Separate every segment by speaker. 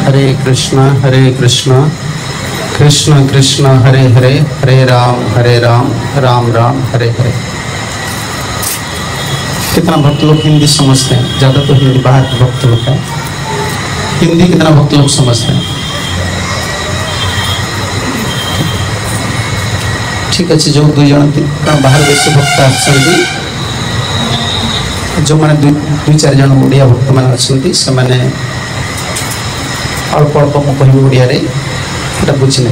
Speaker 1: कृष्ण कृष्ण कृष्ण हरे हरे, हरे राम राम राम हरे हरे। कितना भक्त लोग हिंदी समझते हैं? ज्यादा तो हिंदी बाहर के भक्त लोग हैं। हिंदी कितना भक्त लोग समझते हैं? ठीक अच्छे जो दुई जन बाहर देश भक्त आसती, जो मैंने दुई चार जन ओडिया भक्त मैंने अच्छे से मैंने अल्प अल्प मु कह ओडिया बुझी ने।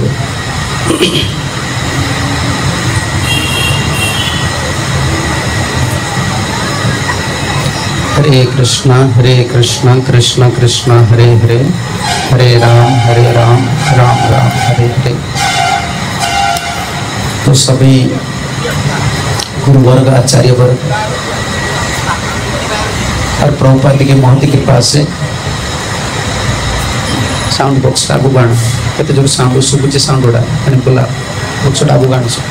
Speaker 1: हरे कृष्ण कृष्ण कृष्ण हरे हरे, हरे राम राम राम हरे हरे। तो सभी गुरु वर्ग, आचार्य वर्ग और प्रभुपाद के महंती कृपा से साउंड बॉक्स आगु गाण केते जो साउंड सुबुचे साउंड उडा एने बोला बॉक्स आगु गाण से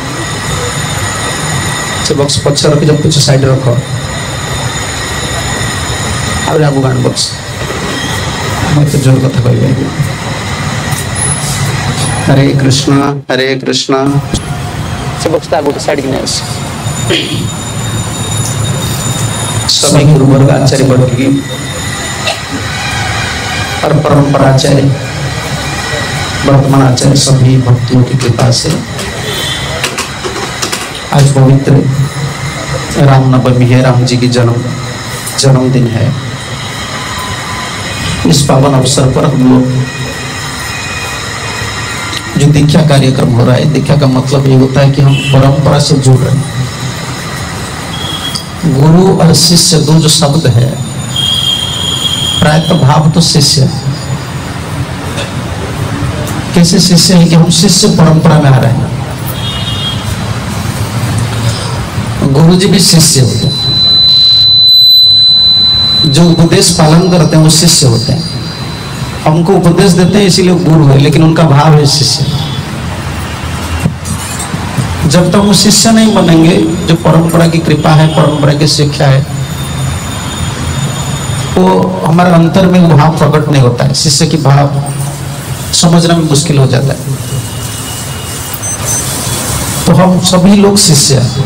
Speaker 1: बॉक्स पछ रख जब कुछ साइड रखो और आगु गाण बॉक्स मैं तो जोर कथा कहबे। हरे कृष्णा से बॉक्स आगु साइड के नेस सभी गुरु वर्ग, आचार्य वर्ग की और परंपराचार्य वर्तमान आचार्य सभी भक्तों की कृपा से आज पवित्र रामनवमी है। राम जी की जन्मदिन है। इस पावन अवसर पर हम लोग जो दीक्षा कार्यक्रम हो रहा है, दीक्षा का मतलब ये होता है कि हम परंपरा से जुड़ रहे हैं। गुरु और शिष्य दो जो शब्द है, प्रायतः भाव तो शिष्य है। कैसे शिष्य है कि हम शिष्य परंपरा में आ रहे हैं। गुरु जी भी शिष्य होते हैं, जो उपदेश पालन करते हैं वो शिष्य होते हैं। हमको उपदेश देते हैं इसीलिए गुरु है, लेकिन उनका भाव है शिष्य। जब तक वो शिष्य नहीं बनेंगे, जो परंपरा की कृपा है, परंपरा की शिक्षा है, वो हमारे अंतर में वो भाव प्रकट नहीं होता है। शिष्य की भाव समझना में मुश्किल हो जाता है। तो हम सभी लोग शिष्य हैं।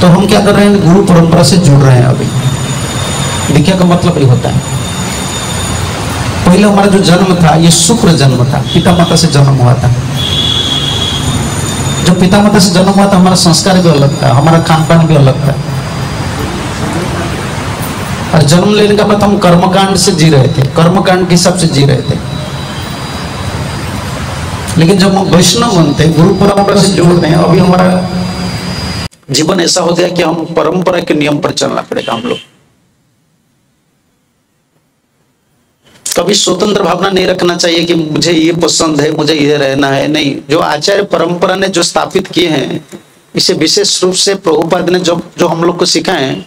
Speaker 1: तो हम क्या कर रहे हैं? गुरु परंपरा से जुड़ रहे हैं। अभी दीक्षा का मतलब ये होता है, पहले हमारा जो जन्म था ये शुक्र जन्म था, पिता माता से जन्म हुआ था। जब पिता माता से जन्म हुआ था, हमारा संस्कार भी अलग था, हमारा खान पान भी अलग था। और जन्म लेने के बाद हम कर्मकांड से जी रहे थे, कर्मकांड के हिसाब से जी रहे थे। लेकिन जब हम वैष्णव बनते हैं, गुरु परंपरा से जोड़ते हैं, अभी हमारा जीवन ऐसा हो गया कि हम परंपरा के नियम पर चलना पड़ेगा। हम लोग कभी स्वतंत्र भावना नहीं रखना चाहिए कि मुझे ये पसंद है, मुझे ये रहना है। नहीं, जो आचार्य परंपरा ने जो स्थापित किए हैं, इसे विशेष रूप से प्रभुपाद ने जो हम लोग को सिखाए हैं,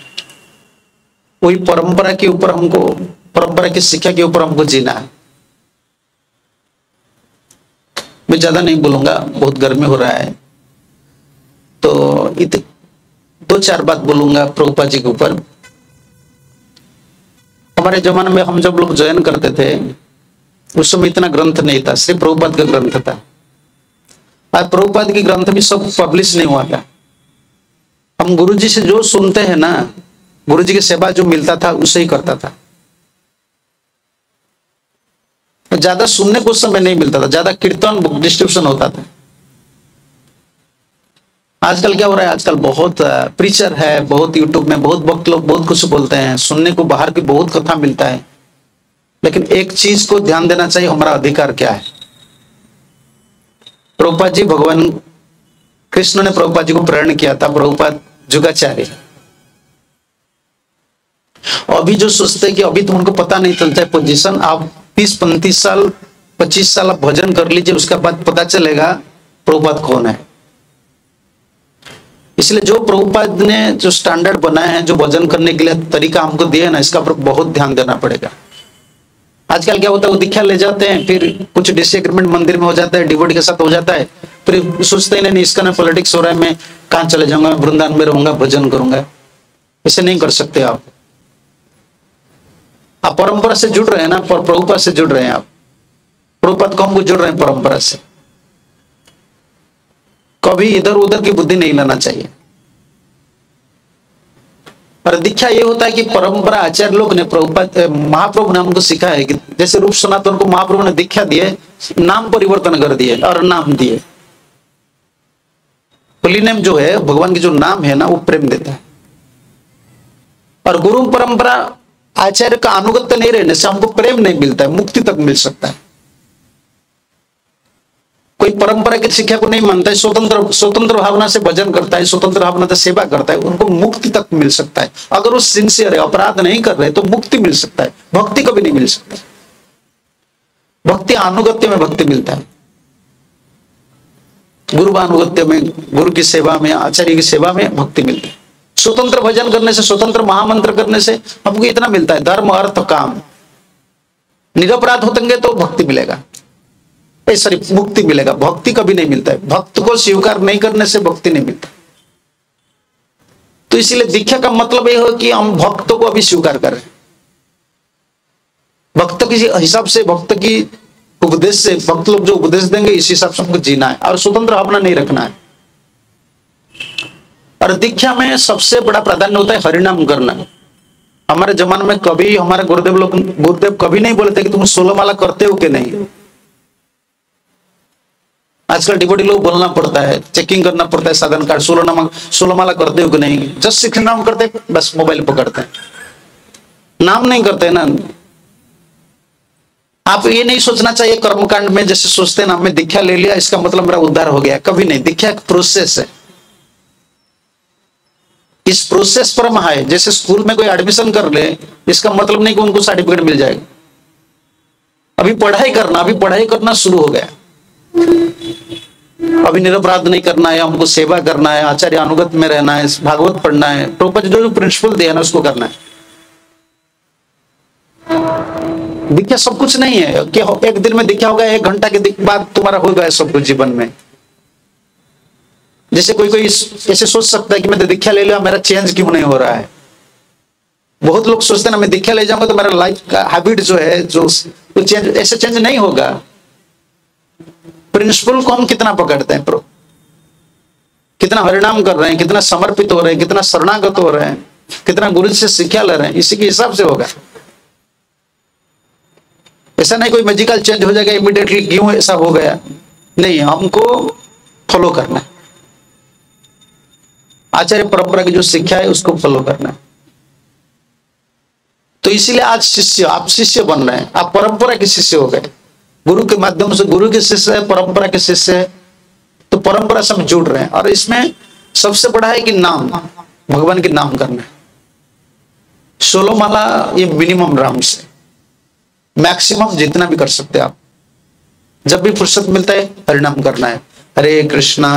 Speaker 1: वही परंपरा के ऊपर हमको, परंपरा की शिक्षा के ऊपर हमको जीना है। मैं ज्यादा नहीं बोलूंगा, बहुत गर्मी हो रहा है, तो दो चार बात बोलूंगा प्रभुपाद जी के ऊपर। हमारे जमाने में हम जब लोग ज्वाइन करते थे, उस समय इतना ग्रंथ नहीं था, सिर्फ प्रभुपाद का ग्रंथ था। आज प्रभुपाद की ग्रंथ भी सब पब्लिश नहीं हुआ था। हम गुरु जी से जो सुनते हैं ना, गुरु जी की सेवा जो मिलता था उसे ही करता था। ज्यादा सुनने को समय नहीं मिलता था, ज्यादा कीर्तन बुक डिस्ट्रीब्यूशन होता था। आजकल क्या हो रहा है? आजकल बहुत प्रीचर है, बहुत यूट्यूब में बहुत भक्त लोग बहुत कुछ बोलते हैं, सुनने को बाहर की बहुत कथा मिलता है। लेकिन एक चीज को ध्यान देना चाहिए, हमारा अधिकार क्या है। प्रभुपाद जी, भगवान कृष्ण ने प्रभुपाद जी को प्रेरणा किया था, प्रभुपाद जुगाचार्य। अभी जो सोचते हैं कि अभी तो उनको पता नहीं चलता है पोजीशन, आप 30-35 साल 25 साल आप भजन कर लीजिए, उसके बाद पता चलेगा प्रभुपाद कौन है। इसलिए जो प्रभुपाद ने जो स्टैंडर्ड बनाए हैं, जो भजन करने के लिए तरीका हमको दिया है ना, इसका पर बहुत ध्यान देना पड़ेगा। आजकल क्या होता है, वो दीक्षा ले जाते हैं, फिर कुछ डिसएग्रीमेंट मंदिर में हो जाता है, डिवोटी के साथ हो जाता है, फिर सोचते हैं नहीं इसका ना पॉलिटिक्स हो रहा है, मैं कहाँ चले जाऊंगा, वृंदावन में रहूंगा, भजन करूंगा। इसे नहीं कर सकते आप। आप परंपरा से जुड़ रहे हैं ना, प्रभुपाद से जुड़ रहे हैं, आप प्रभुपाद को हमको जुड़ रहे हैं परंपरा से। कभी इधर उधर की बुद्धि नहीं लाना चाहिए। पर दीक्षा ये होता है कि परंपरा आचार्य लोग ने, प्रभुपाद महाप्रभु ने हमको सिखाया है कि जैसे रूप सनातन को महाप्रभु ने दीक्षा दिए, नाम परिवर्तन कर दिए और नाम दिए। होली नेम जो है, भगवान के जो नाम है ना, वो प्रेम देता है। और गुरु परंपरा आचार्य का अनुगत्य नहीं रहने से हमको प्रेम नहीं मिलता है, मुक्ति तक मिल सकता है। कोई परंपरा की शिक्षा को नहीं मानता है, स्वतंत्र भावना से भजन करता है, स्वतंत्र भावना से सेवा करता है, उनको मुक्ति तक मिल सकता है। अगर वो सिंसियर है, अपराध नहीं कर रहे, तो मुक्ति मिल सकता है, भक्ति कभी नहीं मिल सकता। भक्ति अनुगत्य में भक्ति मिलता है, गुरु अनुगत्य में, गुरु की सेवा में, आचार्य की सेवा में भक्ति मिलती है। स्वतंत्र भजन करने से, स्वतंत्र महामंत्र करने से हमको इतना मिलता है, धर्म अर्थ काम। निरपराध होतेंगे तो भक्ति मिलेगा, सॉरी मुक्ति मिलेगा, भक्ति कभी नहीं मिलता है। भक्त को स्वीकार नहीं करने से भक्ति नहीं मिलता। तो इसीलिए दीक्षा का मतलब यह हो कि हम भक्तों को अभी स्वीकार करें, भक्त के हिसाब से, भक्त की उपदेश से, भक्त लोग जो उपदेश देंगे इस हिसाब से हमको जीना है और स्वतंत्र भावना नहीं रखना है। और दीक्षा में सबसे बड़ा प्राधान्य होता है हरिनाम करना। हमारे जमाने में कभी हमारे गुरुदेव कभी नहीं बोले थे कि तुम 16 माला करते हो कि नहीं। आजकल डिवोटी लोग बोलना पड़ता है, चेकिंग करना पड़ता है साधन कार्ड, 16 माला करते हो कि नहीं। जस्ट 16 नाम करते, बस मोबाइल पकड़ते हैं, नाम नहीं करते ना। आप ये नहीं सोचना चाहिए कर्मकांड में जैसे सोचते हैं ना, मैं दीक्षा ले लिया इसका मतलब मेरा उद्धार हो गया, कभी नहीं। दीक्षा एक प्रोसेस है, इस प्रोसेस पर हम आए। जैसे स्कूल में कोई एडमिशन कर ले, इसका मतलब नहीं कि उनको सर्टिफिकेट मिल जाएगा। अभी पढ़ाई करना शुरू हो गया। अभी निरपराध नहीं करना है, हमको सेवा करना है, आचार्य अनुगत में रहना है, भागवत पढ़ना है, प्रभुपाद जो प्रिंसिपल दिया ना उसको करना है। दीक्षा सब कुछ नहीं है कि एक दिन में दीक्षा होगा, 1 घंटा के बाद तुम्हारा हो गया सब कुछ जीवन में। जैसे कोई ऐसे सोच सकता है कि मैं तो दीक्षा ले लिया, मेरा चेंज क्यों नहीं हो रहा है। बहुत लोग सोचते हैं ना, मैं दीक्षा ले जाऊंगा तो मेरा लाइफ का हैबिट जो है जो चेंज, ऐसे चेंज नहीं होगा। प्रिंसिपल को हम कितना पकड़ते हैं, कितना हरिनाम कर रहे हैं, कितना समर्पित हो रहे हैं, कितना शरणागत हो रहे हैं, कितना गुरु से शिक्षा ले रहे हैं, इसी के हिसाब से होगा। ऐसा नहीं कोई मैजिकल चेंज हो जाएगा इमीडिएटली, क्यों ऐसा हो गया, नहीं। हमको फॉलो करना है, आचार्य परंपरा की जो शिक्षा है उसको फॉलो करना है। तो इसीलिए आज आप शिष्य बन रहे हैं, आप परंपरा के शिष्य हो गए। गुरु के माध्यम से गुरु के शिष्य है, परंपरा के शिष्य है, तो परंपरा से हम जुड़ रहे हैं। और इसमें सबसे बड़ा है कि नाम, भगवान के नाम करना है। 16 माला ये मिनिमम राम से, मैक्सिमम जितना भी कर सकते हैं आप। जब भी फुर्सत मिलता है हरिनाम करना है, हरे कृष्णा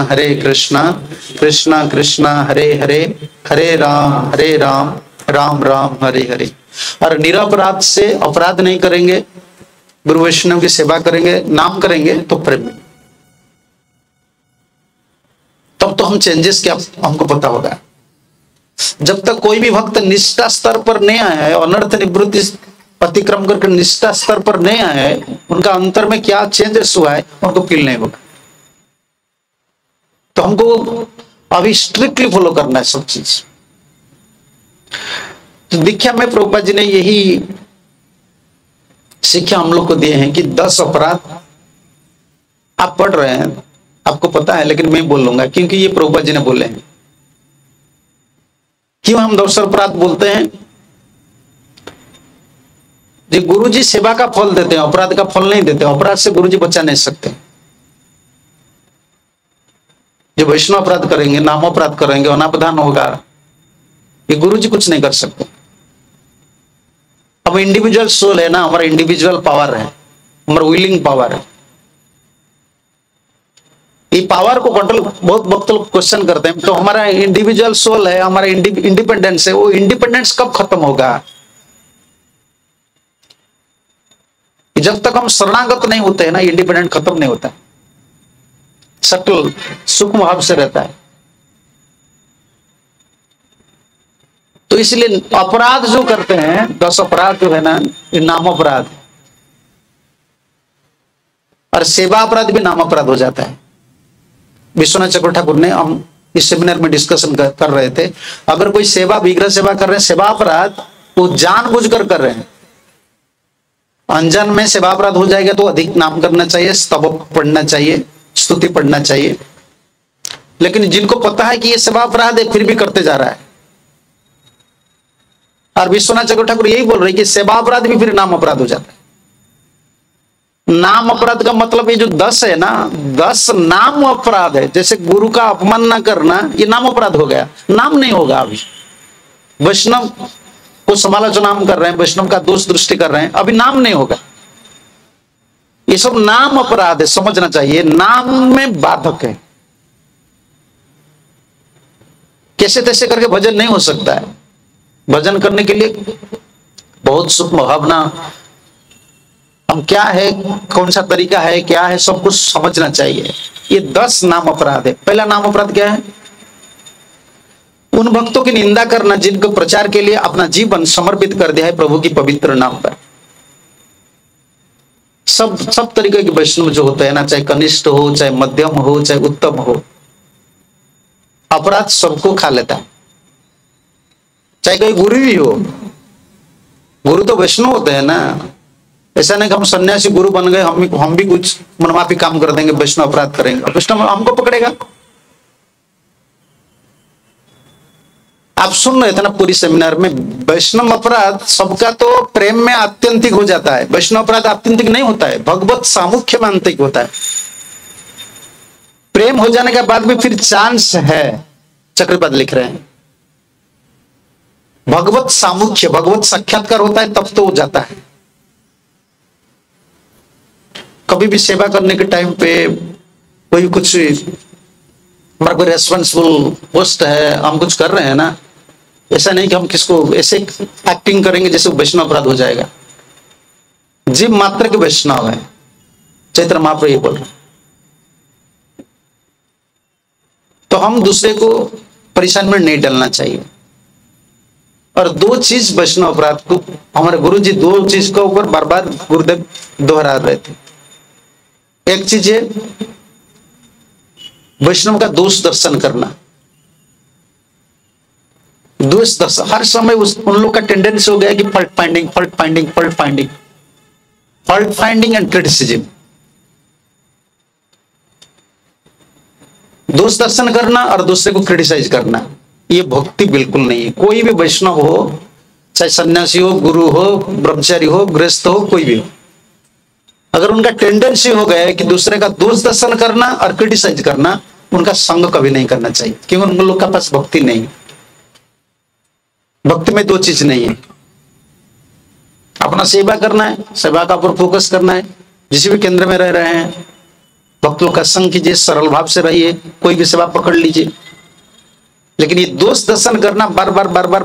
Speaker 1: कृष्णा कृष्णा हरे हरे, हरे राम राम राम हरे हरे। और निरपराध से अपराध नहीं करेंगे, गुरु वैष्णव की सेवा करेंगे, नाम करेंगे, तो प्रेम में तब तो हम चेंजेस क्या हमको पता होगा। जब तक कोई भी भक्त निष्ठा स्तर पर नहीं आया है, अनर्थ निवृत्ति अतिक्रम करके निष्ठा स्तर पर नहीं आया है, उनका अंतर में क्या चेंजेस हुआ है उनको फील नहीं होगा। तो हमको अभी स्ट्रिक्टली फॉलो करना है सब चीज। तो दीक्षा में प्रभुपाद जी ने यही शिक्षा हम लोग को दिए हैं कि 10 अपराध आप पढ़ रहे हैं, आपको पता है, लेकिन मैं बोल लूंगा क्योंकि ये प्रभुपाद जी ने बोले हैं। क्यों हम 10 अपराध बोलते हैं? जी गुरु जी सेवा का फल देते हैं, अपराध का फल नहीं देते। अपराध से गुरु जी बचा नहीं सकते। जो वैष्णव अपराध करेंगे, नाम अपराध करेंगे, अनापधान होगा, ये गुरु जी कुछ नहीं कर सकते। अब इंडिविजुअल सोल है ना, हमारा इंडिविजुअल पावर है, हमारा विलिंग पावर है। ये पावर को कंट्रोल बहुत वक्त लोग क्वेश्चन करते हैं। तो हमारा इंडिविजुअल सोल है, हमारा इंडिपेंडेंस है, वो इंडिपेंडेंस कब खत्म होगा? जब तक हम शरणागत नहीं होते हैं ना, इंडिपेंडेंट खत्म नहीं होता है, सटल सूक्ष्म भाव से रहता है। तो इसलिए अपराध जो करते हैं 10 अपराध जो है ना, ये नाम अपराध, और सेवा अपराध भी नाम अपराध हो जाता है। विश्वनाथ चक्र ठाकुर ने, हम इस सेमिनार में डिस्कशन कर रहे थे, अगर कोई सेवा विग्रह सेवा कर रहे हैं, सेवा अपराध, वो जानबूझकर कर रहे हैं, अनजान में सेवा अपराध हो जाएगा तो अधिक नाम करना चाहिए, स्तव पढ़ना चाहिए, स्तुति पढ़ना चाहिए। लेकिन जिनको पता है कि ये सेवा अपराध है फिर भी करते जा रहा है, और विश्वनाथ चक्र ठाकुर यही बोल रहे हैं कि सेवा अपराध भी फिर नाम अपराध हो जाता है। नाम अपराध का मतलब ये जो 10 है ना, 10 नाम अपराध है। जैसे गुरु का अपमान ना करना, ये नाम अपराध हो गया, नाम नहीं होगा। अभी वैष्णव को समालोचना हम कर रहे हैं, वैष्णव का दोष दृष्टि कर रहे हैं, अभी नाम नहीं होगा। ये सब नाम अपराध है, समझना चाहिए, नाम में बाधक है। कैसे तैसे करके भजन नहीं हो सकता है। भजन करने के लिए बहुत सूक्ष्म भावना, हम क्या है, कौन सा तरीका है, क्या है, सब कुछ समझना चाहिए। ये 10 नाम अपराध है। पहला नाम अपराध क्या है? उन भक्तों की निंदा करना जिनको प्रचार के लिए अपना जीवन समर्पित कर दिया है प्रभु की पवित्र नाम पर। सब तरीके के वैष्णव जो होते हैं ना, चाहे कनिष्ठ हो, चाहे मध्यम हो, चाहे उत्तम हो, अपराध सबको खा लेता है। चाहे कोई गुरु भी हो, गुरु तो वैष्णव होते हैं ना। ऐसा नहीं कि हम सन्यासी गुरु बन गए, हम भी कुछ मनमाफी काम कर देंगे, वैष्णव अपराध करेंगे, वैष्णव हमको पकड़ेगा। आप सुन रहे थे ना पूरी सेमिनार में, वैष्णव अपराध सबका तो प्रेम में आत्यंतिक हो जाता है, वैष्णव अपराध आत्यंतिक नहीं होता है, भगवत सामुख्य में आंतरिक होता है। प्रेम हो जाने के बाद भी फिर चांस है, चक्रपाद लिख रहे हैं, भगवत सामुख्य, भगवत साक्षात्कार होता है तब तो हो जाता है। कभी भी सेवा करने के टाइम पे कोई कुछ, हमारा कोई रेस्पॉन्सिबल पोस्ट है, हम कुछ कर रहे हैं ना, ऐसा नहीं कि हम किसको ऐसे एक्टिंग करेंगे जैसे वैष्णव अपराध हो जाएगा। जीव मात्र के वैष्णव है, चैत्र महाप्रभु ये बोल रहे हैं। तो हम दूसरे को परेशान में नहीं डालना चाहिए। और 2 चीज वैष्णव अपराध को, हमारे गुरु जी 2 चीज के ऊपर बार बार गुरुदेव दोहरा रहे थे। एक चीज है वैष्णव का दोष दर्शन करना। दोष दर्शन हर समय उन लोग का टेंडेंसी हो गया कि fault finding, fault finding, fault finding, fault finding and criticism. दोष दर्शन करना और दूसरे को क्रिटिसाइज करना, ये भक्ति बिल्कुल नहीं है। कोई भी वैष्णव हो, चाहे सन्यासी हो, गुरु हो, ब्रह्मचारी हो, गृहस्थ हो, कोई भी हो, अगर उनका टेंडेंसी हो गया है कि दूसरे का दोष दर्शन करना और क्रिटिसाइज करना, उनका संग कभी नहीं करना चाहिए, क्योंकि उन लोग का पास भक्ति नहीं। भक्ति में 2 चीज नहीं है, अपना सेवा करना है, सेवा का ऊपर फोकस करना है। जिस भी केंद्र में रह रहे हैं, भक्त लोग का संग कीजिए, सरल भाव से रहिए, कोई भी सेवा पकड़ लीजिए। लेकिन ये दोष दर्शन करना, बार बार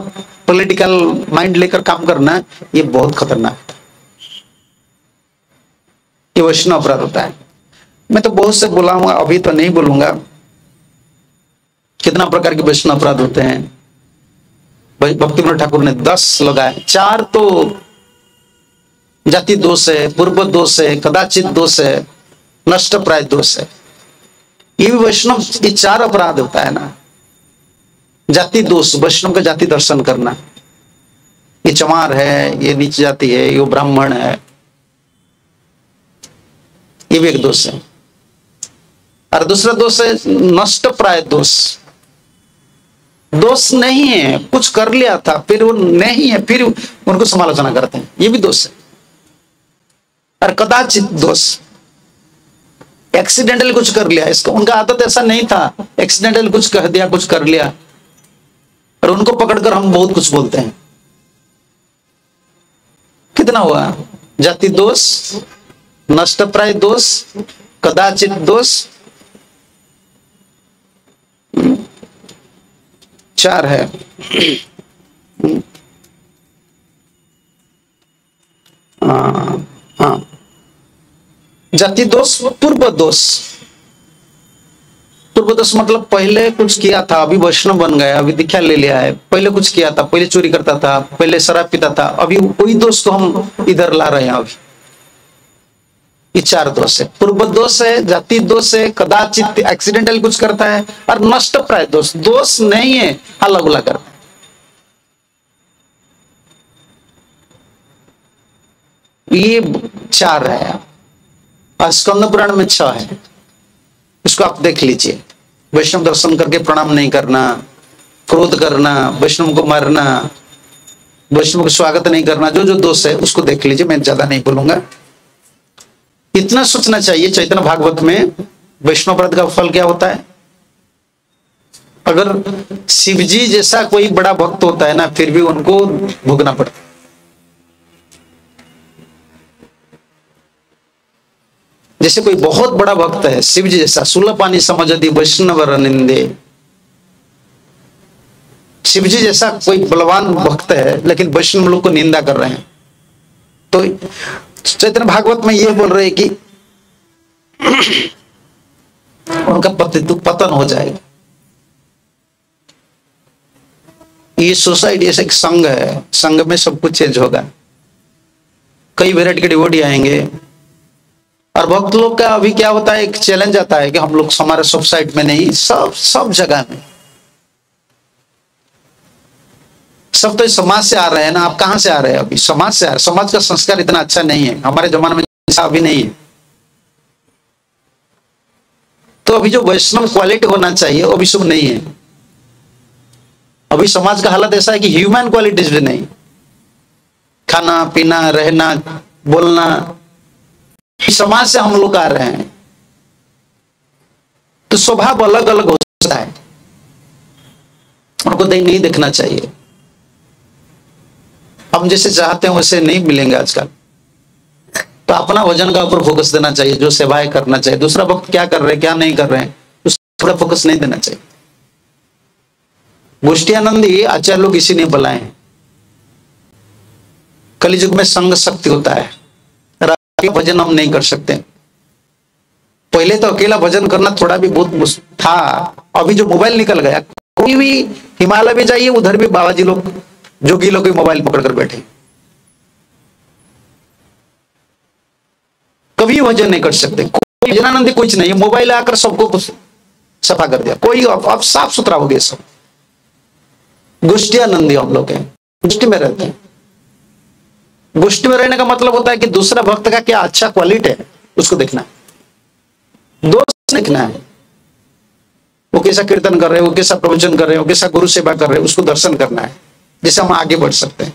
Speaker 1: पॉलिटिकल माइंड लेकर काम करना, ये बहुत खतरनाक है, ये वैष्णव अपराध होता है। मैं तो बहुत से बोला हूं, अभी तो नहीं बोलूंगा कितना प्रकार के वैष्णव अपराध होते हैं। भक्ति विनोद ठाकुर ने 10 लगाए। 4 तो जाति दोष है, पूर्व दोष है, कदाचित दोष है, नष्ट प्राय दोष है। ये भी वैष्णव, ये 4 अपराध होता है ना। जाति दोष, वैष्णव का जाति दर्शन करना, ये चमार है, ये नीच जाति है, ये ब्राह्मण है, ये भी एक दोष है। और दूसरा दोष है नष्ट प्राय दोष। दोष नहीं है, कुछ कर लिया था फिर वो नहीं है, फिर उनको समालोचना करते हैं, ये भी दोष है। और कदाचित दोष, एक्सीडेंटली कुछ कर लिया, इसका उनका आदत ऐसा नहीं था, एक्सीडेंटली कुछ कह दिया, कुछ कर लिया, और उनको पकड़कर हम बहुत कुछ बोलते हैं। कितना हुआ? जाति दोष, नष्ट प्राय दोष, कदाचित दोष, 4 है। हाँ, जाति दोष, पूर्व दोष। पूर्व दोष मतलब पहले कुछ किया था, अभी वैष्णव बन गया, अभी दीक्षा ले लिया है, पहले कुछ किया था, पहले चोरी करता था, पहले शराब पीता था, अभी वही दोष को हम इधर ला रहे हैं। अभी ये 4 दोष है। पूर्व दोष है, जाति दोष है, कदाचित एक्सीडेंटल कुछ करता है, और नष्ट प्राय दोष, दोष नहीं है, अलग अलग करता है। ये 4 है, और स्कंद पुराण में 6 है। इसको आप देख लीजिए। वैष्णव दर्शन करके प्रणाम नहीं करना, क्रोध करना, वैष्णव को मारना, वैष्णव को स्वागत नहीं करना, जो जो दोष है उसको देख लीजिए, मैं ज्यादा नहीं बोलूंगा। इतना सोचना चाहिए चैतन्य भागवत में वैष्णव व्रत का फल क्या होता है। अगर शिवजी जैसा कोई बड़ा भक्त होता है ना, फिर भी उनको भोगना पड़ता है। जैसे कोई बहुत बड़ा भक्त है शिव जी जैसा, सुलपानी समझती वैष्णव निंदे, शिव जी जैसा कोई बलवान भक्त है, लेकिन वैष्णव लोग को निंदा कर रहे हैं, तो चैतन्य भागवत में ये बोल रहे हैं कि उनका पतन हो जाएगा। ये सोसाइटी ऐसा एक संघ है, संघ में सब कुछ चेंज होगा। कई वैरायटी के डिवोटी आएंगे, और भक्त लोग का अभी क्या होता है, एक चैलेंज आता है कि हम लोग हमारे सोसाइटी में नहीं, सब जगह में, सब तो इस समाज से आ रहे हैं ना। आप कहां से आ रहे हैं? अभी समाज से आ रहे हैं। समाज का संस्कार इतना अच्छा नहीं है, हमारे जमाने में ऐसा अभी नहीं है। तो अभी जो वैष्णव क्वालिटी होना चाहिए वो भी सब नहीं है। अभी समाज का हालत ऐसा है कि ह्यूमन क्वालिटीज भी नहीं, खाना पीना, रहना, बोलना, समाज से हम लोग आ रहे हैं, तो स्वभाव अलग अलग हो सकता है, उनको नहीं देखना चाहिए। हम जैसे चाहते हैं वैसे नहीं मिलेंगे आजकल। तो अपना वजन का ऊपर फोकस देना चाहिए, जो सेवाएं करना चाहिए। दूसरा वक्त क्या कर रहे हैं क्या नहीं कर रहे हैं उस थोड़ा फोकस नहीं देना चाहिए। गोष्ठियानंदी आचार्य लोग इसी ने बुलाए हैं। कलियुग में संग शक्ति होता है, भजन हम नहीं कर सकते। पहले तो अकेला भजन करना थोड़ा भी बहुत था, अभी जो मोबाइल निकल गया, कोई भी हिमालय में जाइए, उधर भी बाबा जी लोग, जोगी लोग मोबाइल पकड़कर बैठे, कभी भजन नहीं कर सकते। कोई भजनानंदी कुछ नहीं, मोबाइल आकर सबको सफा कर दिया, कोई अब साफ सुथरा हो गया सब। गोष्ठियानंदी हम लोग हैं, गोष्ठी में रहते हैं। गोष्ठी में रहने का मतलब होता है कि दूसरा भक्त का क्या अच्छा क्वालिटी है उसको देखना है, दोष देखना है। वो कैसा कीर्तन कर रहे हैं, वो कैसा प्रवचन कर रहे हैं, वो कैसा गुरु सेवा कर रहे हैं, उसको दर्शन करना है, जिससे हम आगे बढ़ सकते हैं।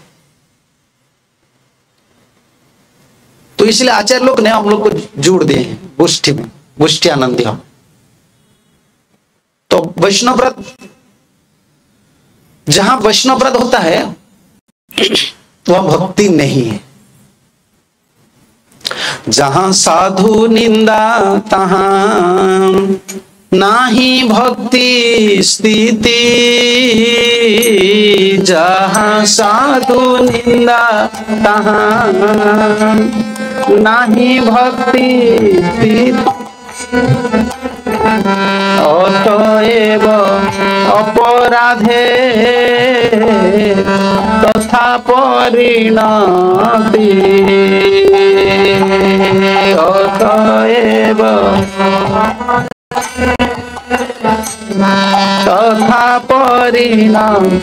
Speaker 1: तो इसलिए आचार्य लोग ने हम लोग को जोड़ दिए हैं गोष्ठी में, गोष्ठी आनंदी हम। तो वैष्णव व्रत, जहां वैष्णव व्रत होता है वह भक्ति नहीं है। जहां साधु निंदा तहां नाही भक्ति स्थिति, जहां साधु निंदा तहां नाही भक्ति स्थिति, अतएव अपराधे तथा परिणति, अतएव तथा परिणति।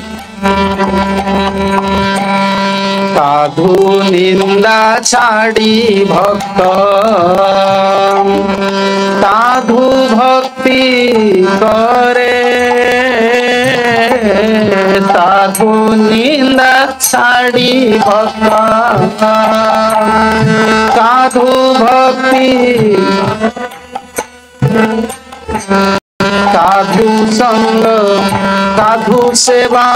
Speaker 1: साधु निंदा छाड़ी भक्त साधु भक्ति करे, साधु निंदा छाड़ी भक्त साधु भक्ति, साधु संग साधु सेवा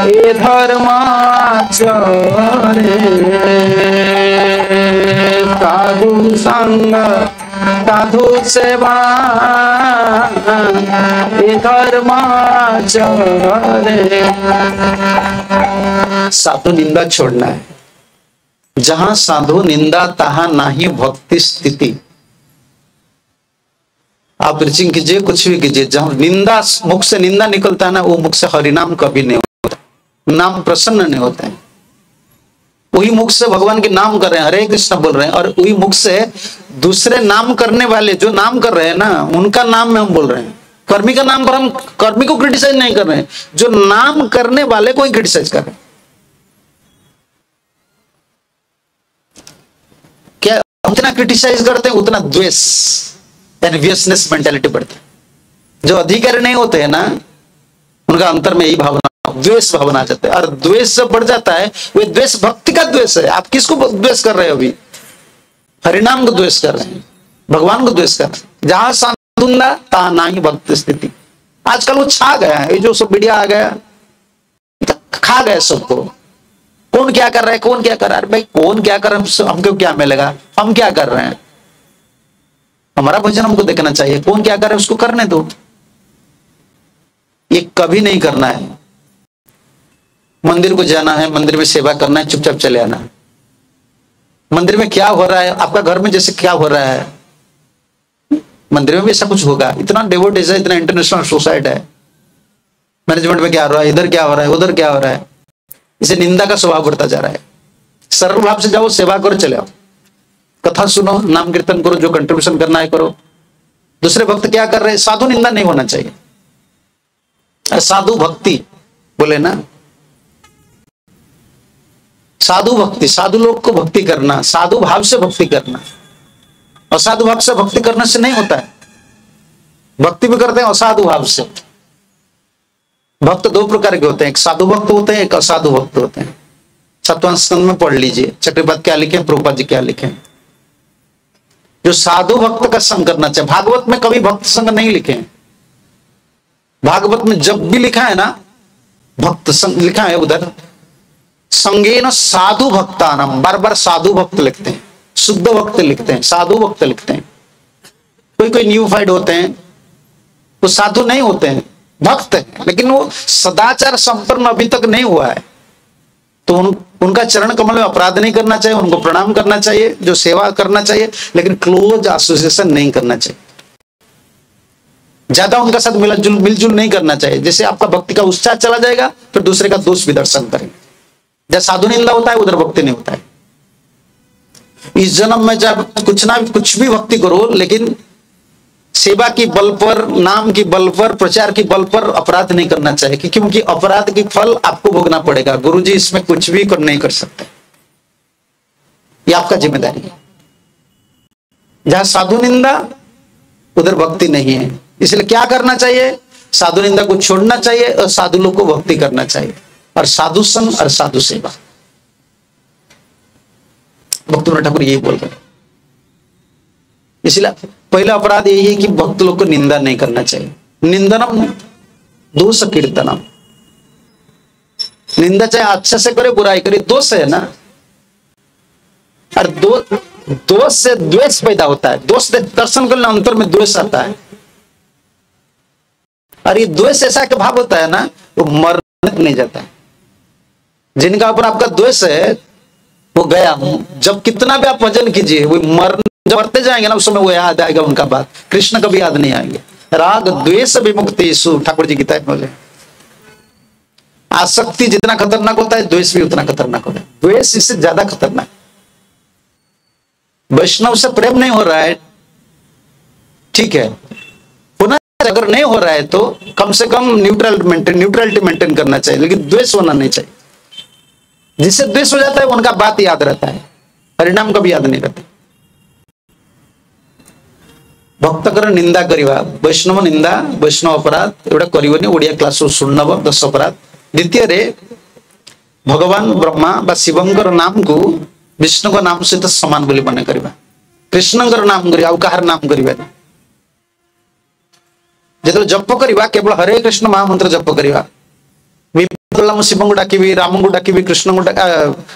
Speaker 1: ये धर्म आचरे, साधु संग साधु सेवा ये धर्म आचरे। साधु निंदा छोड़ना है। जहां साधु निंदा तहां नाही भक्ति स्थिति। आप प्रीचिंग कीजिए, कुछ भी कीजिए, जहां निंदा, मुख से निंदा निकलता है ना, वो मुख से हरिनाम कभी नहीं होता, नाम प्रसन्न नहीं होता है। वही मुख से भगवान के नाम कर रहे हैं, हरे कृष्ण बोल रहे हैं, और वही मुख से दूसरे नाम करने वाले जो नाम कर रहे हैं ना, उनका नाम में हम बोल रहे हैं। कर्मी का नाम पर हम कर्मी को क्रिटिसाइज नहीं कर रहे हैं, जो नाम करने वाले को ही क्रिटिसाइज कर रहे हैं। क्या जितना क्रिटिसाइज करते हैं उतना द्वेष, एनवियसनेस मेंटालिटी बढ़ती है। जो अधिकारी नहीं होते हैं ना, उनका अंतर में यही भावना, द्वेष भावना आ जाता है, और द्वेष जब बढ़ जाता है, वो द्वेष भक्ति का द्वेष है। आप किसको द्वेष कर रहे हो? अभी हरिनाम को द्वेष कर रहे हैं, भगवान को द्वेष कर रहे हैं। जहां सांदुंदा तहां नाही भक्त स्थिति। आजकल वो छा गया है, ये जो सब मीडिया आ गया, खा गया सबको। कौन क्या कर रहा है, कौन क्या कर रहा है, भाई कौन क्या कर रहा है, हमको क्या मिलेगा, हम क्या कर रहे हैं? हमारा भजन हमको देखना चाहिए, कौन क्या कर रहा है उसको करने दो। ये कभी नहीं करना है। मंदिर को जाना है, मंदिर में सेवा करना है, चुपचाप चले आना है। मंदिर में क्या हो रहा है, आपका घर में जैसे क्या हो रहा है, मंदिर में भी ऐसा कुछ होगा। इतना डिवोटीज है, इतना इंटरनेशनल सोसाइटी है, मैनेजमेंट में क्या हो रहा है, इधर क्या हो रहा है, उधर क्या हो रहा है, इसे निंदा का स्वभाव बढ़ता जा रहा है। सरल भाव से जाओ, सेवा करो, चले आओ, कथा सुनो, नाम कीर्तन करो, जो कंट्रीब्यूशन करना है करो। दूसरे भक्त क्या कर रहे हैं, साधु निंदा नहीं होना चाहिए। साधु भक्ति बोले ना, साधु भक्ति, साधु लोग को भक्ति करना, साधु भाव से भक्ति करना। असाधु भाव से भक्ति करने से नहीं होता है। भक्ति भी करते हैं असाधु भाव से। भक्त दो प्रकार के होते हैं, एक साधु भक्त होते हैं, एक असाधु भक्त होते हैं। 7वां स्कंद में पढ़ लीजिए, चक्रपात क्या लिखे, प्रभुपाद जी क्या लिखे। जो साधु भक्त का संग करना चाहिए। भागवत में कभी भक्त संग नहीं लिखे हैं। भागवत में जब भी लिखा है ना, भक्त संग लिखा है, उधर संगेन साधु भक्तानाम, बार बार साधु भक्त लिखते हैं, शुद्ध भक्त लिखते हैं, साधु भक्त लिखते हैं। कोई कोई न्यूफाइड होते हैं, वो साधु नहीं होते हैं, भक्त है, लेकिन वो सदाचार संपन्न अभी तक नहीं हुआ है। तो उनका चरण कमल में अपराध नहीं करना चाहिए, उनको प्रणाम करना चाहिए, जो सेवा करना चाहिए, लेकिन क्लोज एसोसिएशन नहीं करना चाहिए। ज्यादा उनका साथ मिलजुल नहीं करना चाहिए। जैसे आपका भक्ति का उत्साह चला जाएगा, फिर दूसरे का दोष भी दर्शन करेंगे। जब साधु निंदा होता है, उधर भक्ति नहीं होता है। इस जन्म में जब कुछ भी भक्ति करो, लेकिन सेवा की बल पर, नाम की बल पर, प्रचार की बल पर अपराध नहीं करना चाहिए, क्योंकि अपराध की फल आपको भोगना पड़ेगा। गुरुजी इसमें कुछ भी नहीं कर सकते, ये आपका जिम्मेदारी है। जहां साधु निंदा, उधर भक्ति नहीं है। इसलिए क्या करना चाहिए, साधु निंदा को छोड़ना चाहिए और साधु लोग को भक्ति करना चाहिए, और साधु संग और साधु सेवा। भक्तिविनोद ठाकुर यही बोल रहे। इसलिए पहला अपराध यही है कि भक्त लोग को निंदा नहीं करना चाहिए। निंदनम दोष कीर्तनम, निंदा चाहे अच्छा से करे, बुराई करे, दोष है ना। और दोष से द्वेष पैदा होता है। दोष दर्शन करने अंतर में द्वेष आता है, और ये द्वेष ऐसा के भाव होता है ना, वो मरने नहीं जाता है। जिनका ऊपर आपका द्वेष है, वो गया। जब कितना भी आप भजन कीजिए, वो मरते जाएंगे ना, उस समय वो याद आएगा उनका बात। कृष्ण कभी याद नहीं आएंगे। राग द्वेष विमुक्तिषु, ठाकुर जी गीता में बोले। आसक्ति जितना खतरनाक होता है, द्वेष भी उतना खतरनाक होता है। द्वेष इससे ज्यादा खतरनाक। वैष्णव से प्रेम नहीं हो रहा है, ठीक है, पुनः अगर नहीं हो रहा है तो कम से कम न्यूट्रलिटी मेंटेन करना चाहिए, लेकिन द्वेष होना नहीं चाहिए। जिससे द्वेष हो जाता है, उनका बात याद रहता है, परिणाम कभी याद नहीं रहता। भक्तकर निंदा करिवा, वैष्णव निंदा, वैष्णव अपराध एवढा करिवनी। ओडिया क्लास सुनव 10 अपराध। द्वितीय रे भगवान ब्रह्मा बा शिवंकर नाम को विष्णु का नाम सहित समान बोली मन करिवा। कृष्णंकर नाम करिवा, आउ काहर नाम करिवा। जेतले जप करिवा, केवल हरे कृष्ण महामंत्र जप करिवा। शिव को डाकिबी, राम को डाकिबी, कृष्ण को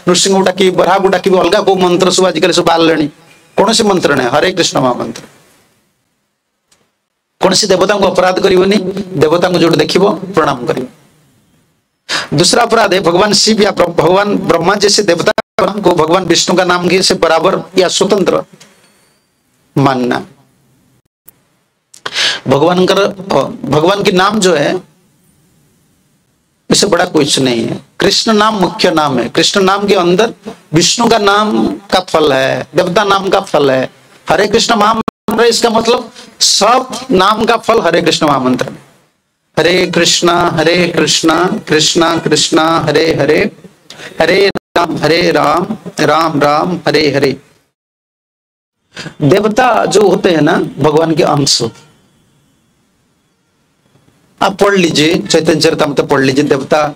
Speaker 1: नृसिंह को डाकिबी, बराह को डाकिबी, अलग को मंत्र सब आजिकल सब बाहर। कौन सी मंत्र नहीं, हरे कृष्ण महामंत्र। कौन सी देवता को अपराध करिवनी, देवता को जो देखिबो प्रणाम करिवो। दूसरा अपराध है भगवान शिव या भगवान ब्रह्मा जैसे देवता को भगवान विष्णु का नाम से बराबर या स्वतंत्र मानना। भगवान की नाम जो है इससे बड़ा कुछ नहीं है। कृष्ण नाम मुख्य नाम है। कृष्ण नाम के अंदर विष्णु का नाम का फल है, देवता नाम का फल है। हरे कृष्ण महामंत्र, इसका मतलब सब नाम का फल हरे कृष्ण महामंत्र में। हरे कृष्णा कृष्णा कृष्णा हरे हरे, हरे राम राम राम हरे हरे। देवता जो होते हैं ना भगवान के अंश होते। आप पढ़ लीजिए चैतन्य चरितामृत पढ़ लीजिए, देवता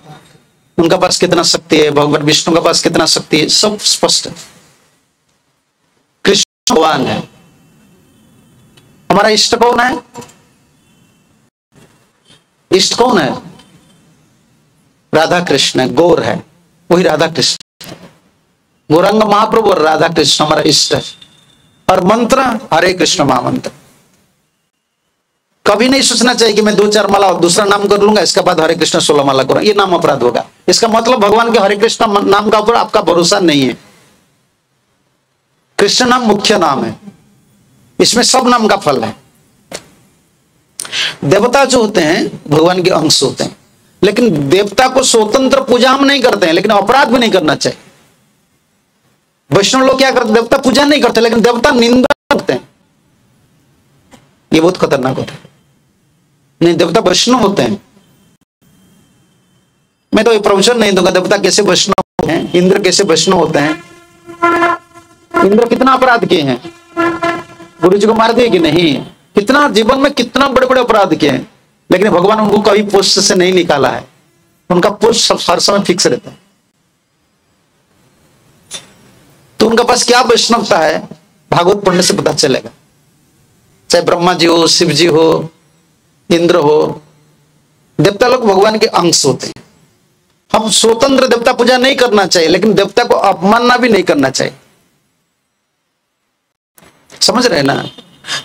Speaker 1: उनका पास कितना शक्ति है, भगवान विष्णु का पास कितना शक्ति है, सब स्पष्ट है। कृष्ण भगवान है। हमारा इष्ट कौन है? इष्ट कौन है? राधा कृष्ण है, गौर है, वही राधा कृष्ण। गौरांग महाप्रभु और राधा कृष्ण हमारा इष्ट है। और मंत्र हरे कृष्ण महामंत्र। कभी नहीं सोचना चाहिए कि मैं 2-4 माला और दूसरा नाम कर लूंगा, इसके बाद हरे कृष्ण 16 माला करूंगा, ये नाम अपराध होगा। इसका मतलब भगवान के हरे कृष्ण नाम का ऊपर आपका भरोसा नहीं है। कृष्ण नाम मुख्य नाम है, इसमें सब नाम का फल है। देवता जो होते हैं भगवान के अंश होते हैं, लेकिन देवता को स्वतंत्र पूजा हम नहीं करते हैं, लेकिन अपराध भी नहीं करना चाहिए। वैष्णव लोग क्या करते? देवता पूजा नहीं करते, लेकिन देवता निंदा करते हैं। ये बहुत खतरनाक होता है। नहीं, देवता वैष्णव होते हैं। मैं तो ये प्रवचन नहीं दूंगा देवता कैसे वैष्णव हैं, इंद्र कैसे वैष्णव होते हैं। इंद्र कितना अपराध किए हैं, गुरु जी को मार दिए कि नहीं, कितना जीवन में कितना बड़े बड़े अपराध किए हैं, लेकिन भगवान उनको कभी पोस्ट से नहीं निकाला है। उनका पोस्ट हर समय फिक्स रहता है। तो उनका पास क्या वैष्णवता है, भागवत पढ़ने से पता चलेगा। चाहे ब्रह्मा जी हो, शिव जी हो, इंद्र हो, देवता लोग भगवान के अंश होते हैं। हम स्वतंत्र देवता पूजा नहीं करना चाहिए, लेकिन देवता को अपमानना भी नहीं करना चाहिए। समझ रहे ना?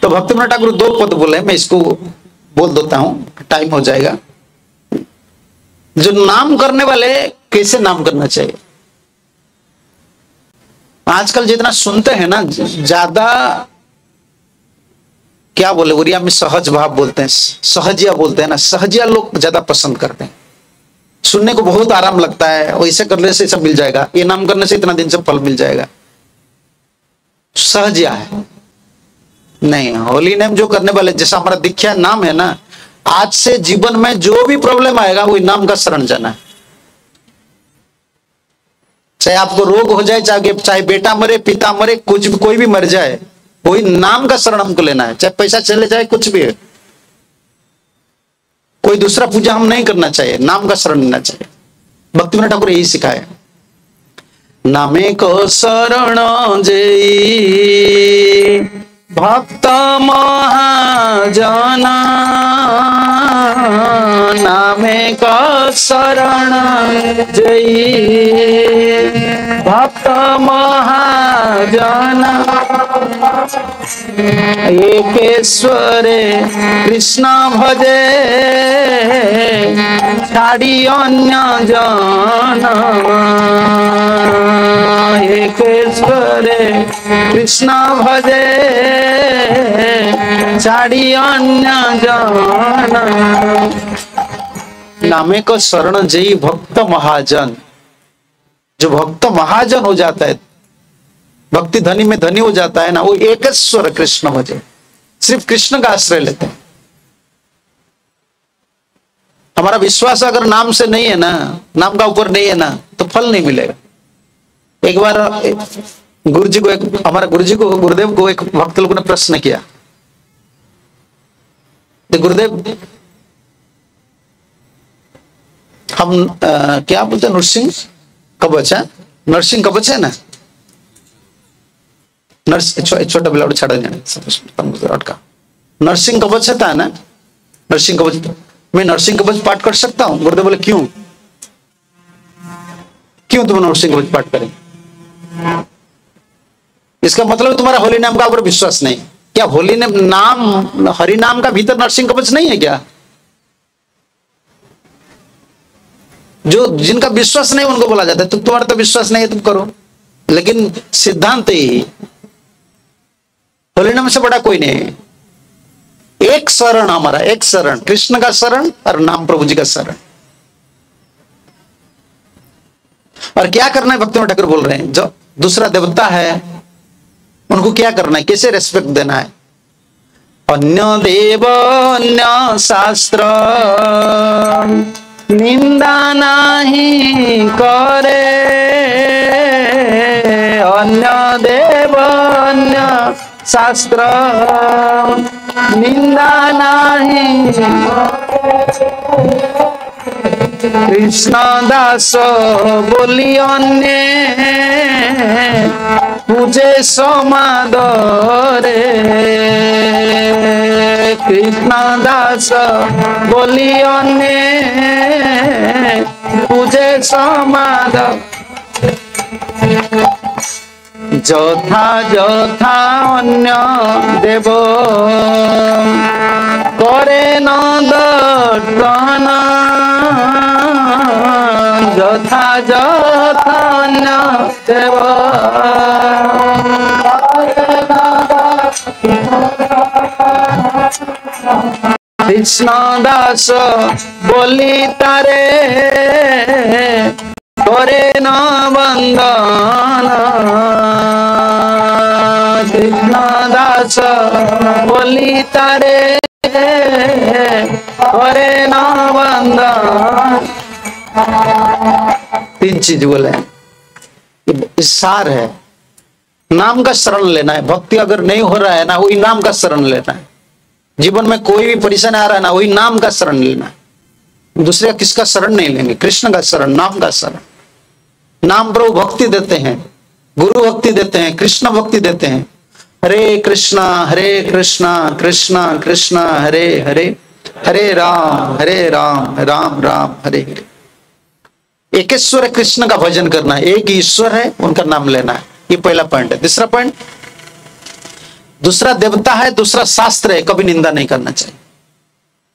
Speaker 1: तो भक्तिविनोद ठाकुर 2 पद बोले, मैं इसको बोल देता हूं, टाइम हो जाएगा। जो नाम करने वाले कैसे नाम करना चाहिए। आजकल जितना सुनते हैं ना, ज्यादा क्या बोले, उड़िया में सहज भाव बोलते हैं, सहजिया बोलते हैं ना, सहजिया लोग ज्यादा पसंद करते हैं। सुनने को बहुत आराम लगता है, वैसे करने से सब मिल जाएगा, ये नाम करने से इतना दिन से फल मिल जाएगा। सहजिया है नहीं। होली नेम जो करने वाले, जैसा हमारा दीक्षा नाम है ना, आज से जीवन में जो भी प्रॉब्लम आएगा वही नाम का शरण जाना है। चाहे आपको रोग हो जाए, चाहे बेटा मरे, पिता मरे, कुछ भी, कोई भी मर जाए, कोई नाम का शरण हमको लेना है। चाहे पैसा चले जाए, कुछ भी है, कोई दूसरा पूजा हम नहीं करना चाहिए, नाम का शरण लेना चाहिए। भक्तिविनोद ठाकुर यही सिखाए, नामे को शरण जेई भक्त महाजना, नामे का शरण जेई भक्त महाजना, एकेश्वरे कृष्ण भजे छाड़ी अन्य जन, एकेश्वरे कृष्ण भजे छाड़ी अन्य जन, नामे को शरण जई भक्त महाजन। जो भक्त महाजन हो जाता है, भक्ति धनी में धनी हो जाता है ना, वो एकेश्वर कृष्ण भजे, सिर्फ कृष्ण का आश्रय लेते हैं। हमारा विश्वास अगर नाम से नहीं है ना, नाम का ऊपर नहीं है ना, तो फल नहीं मिलेगा। एक बार गुरु जी को, हमारा गुरुदेव को एक भक्त लोगों ने प्रश्न किया, गुरुदेव हम क्या बोलते हैं, नरसिंह कवच है, नरसिंह कवच है ना, छोटा बिलाड़ छाड़ा अटका, नरसिंह कवच है ना, नरसिंह कवच, मैं नरसिंह कवच पाठ कर सकता हूँ? गुरुदेव बोले क्यों तुम नरसिंह कवच पाठ करें? इसका मतलब तुम्हारा होली नाम का ऊपर विश्वास नहीं। क्या होली नाम, हरि नाम का भीतर नरसिंह कवच नहीं है क्या? जो जिनका विश्वास नहीं उनको बोला जाता है, तो तुम्हारा तो विश्वास नहीं है, तुम करो। लेकिन सिद्धांत ही होली नाम से बड़ा कोई नहीं है। एक शरण हमारा, एक शरण, कृष्ण का शरण और नाम प्रभु जी का शरण। और क्या करना है, भक्ति ठाकुर बोल रहे हैं, जो दूसरा देवता है उनको क्या करना है, कैसे रेस्पेक्ट देना है। अन्य देव अन्य शास्त्र निंदा नहीं करे, अन्य देव अन्य शास्त्र निंदा नहीं। कृष्ण दास बोली अन्य पूजे समादरे, कृष्ण दास बोली अन्य पूजे समादर। যথা যথা অন্য দেব করে নদর্শন, যথা যথা অন্য দেব কৃষ্ণ দাস বলি তারে করে ন বন্দন, কৃষ্ণ দাস বলি তারে করে ন বন্দন। तीन चीज बोले, सार है, नाम का शरण लेना है। भक्ति अगर नहीं हो रहा है ना, वही नाम का शरण लेना है। जीवन में कोई भी परेशानी आ रहा है ना, वही नाम का शरण लेना है। दूसरे किसका शरण नहीं लेंगे, कृष्ण का शरण, नाम का शरण। नाम प्रभु भक्ति देते हैं, गुरु भक्ति देते हैं, कृष्ण भक्ति देते हैं। हरे कृष्णा कृष्ण कृष्ण हरे हरे, हरे राम राम राम हरे हरे। एकेश्वर कृष्ण का भजन करना है, एक ईश्वर है, उनका नाम लेना है। ये पहला पॉइंट है। दूसरा पॉइंट, दूसरा देवता है, दूसरा शास्त्र है, कभी निंदा नहीं करना चाहिए।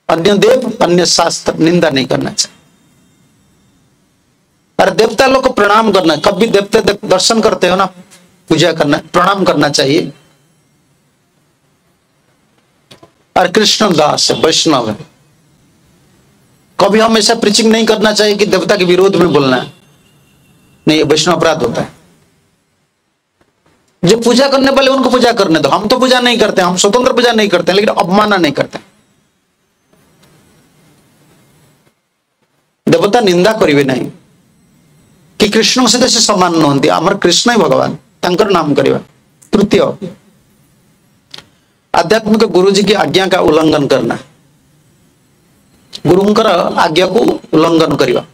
Speaker 1: अन्य देव अन्य शास्त्र निंदा नहीं करना चाहिए। और देवता लोग को प्रणाम करना, कभी देवता दर्शन करते हो ना, पूजा करना, प्रणाम करना चाहिए। और कृष्ण दास है, वैष्णव है, कभी हम ऐसा प्रीचिंग नहीं करना चाहिए कि देवता के विरोध में बोलना है, नहीं, वैष्णव अपराध होता है। जो पूजा करने वाले उनको पूजा करने दो, हम तो पूजा नहीं करते, हम स्वतंत्र पूजा नहीं करते, लेकिन अवमानना नहीं करते। देवता निंदा करिवे नहीं कि कृष्ण सहित से सम्मान नहंती, आमर कृष्ण ही भगवान, तांकर नाम करिवा। तृतीय, आध्यात्मिक गुरु जी की आज्ञा का उल्लंघन करना, गुरुंकर आज्ञा को उल्लंघन करिवा।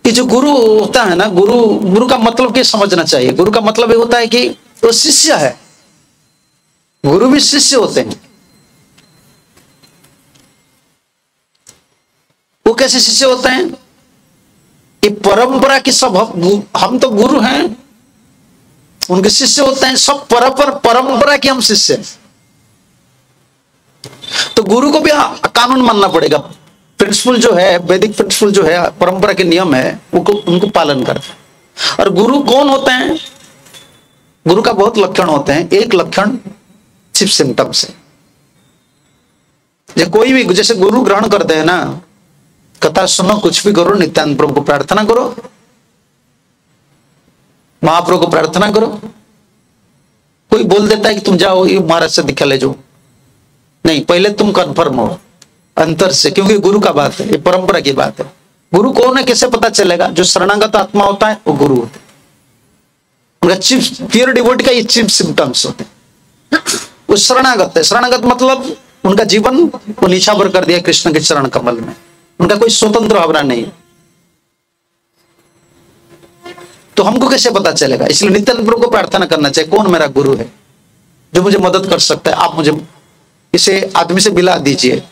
Speaker 1: ये जो गुरु होता है ना, गुरु का मतलब क्या समझना चाहिए। गुरु का मतलब ये होता है कि वो शिष्य है, गुरु भी शिष्य होते हैं। वो कैसे शिष्य होते हैं, ये परंपरा की सब, हम तो गुरु हैं, उनके शिष्य होते हैं, सब परंपरा की हम शिष्य हैं। तो गुरु को भी कानून मानना पड़ेगा। प्रिंसिपल जो है, वैदिक प्रिंसिपल जो है, परंपरा के नियम है, उनको पालन करते हैं। और गुरु कौन होते हैं, गुरु का बहुत लक्षण होते हैं। एक लक्षण चीफ सिम्टम्स है। कोई भी जैसे गुरु ग्रहण करते हैं ना, कथा सुनो, कुछ भी करो, नित्यानंद प्रभु को प्रार्थना करो, महाप्रभु को प्रार्थना करो। कोई बोल देता है कि तुम जाओ ये महाराज से दीक्षा ले जाओ, नहीं, पहले तुम कंफर्म हो अंतर से, क्योंकि गुरु का बात है, ये परंपरा की बात है। गुरु कौन है कैसे पता चलेगा, जो शरणागत आत्मा होता है वो गुरु होता है। उनका चीफ प्योर डिवोटी का ये चीफ सिम्टम्स होते हैं। वो शरणागत है, शरणागत मतलब उनका जीवन वो निछावर कर दिया कृष्ण के चरण कमल में, उनका कोई स्वतंत्र भावना नहीं। तो हमको कैसे पता चलेगा, इसलिए नित्यानंद प्रभु को प्रार्थना करना चाहिए, कौन मेरा गुरु है जो मुझे मदद कर सकता है, आप मुझे इसे आदमी से मिला दीजिए।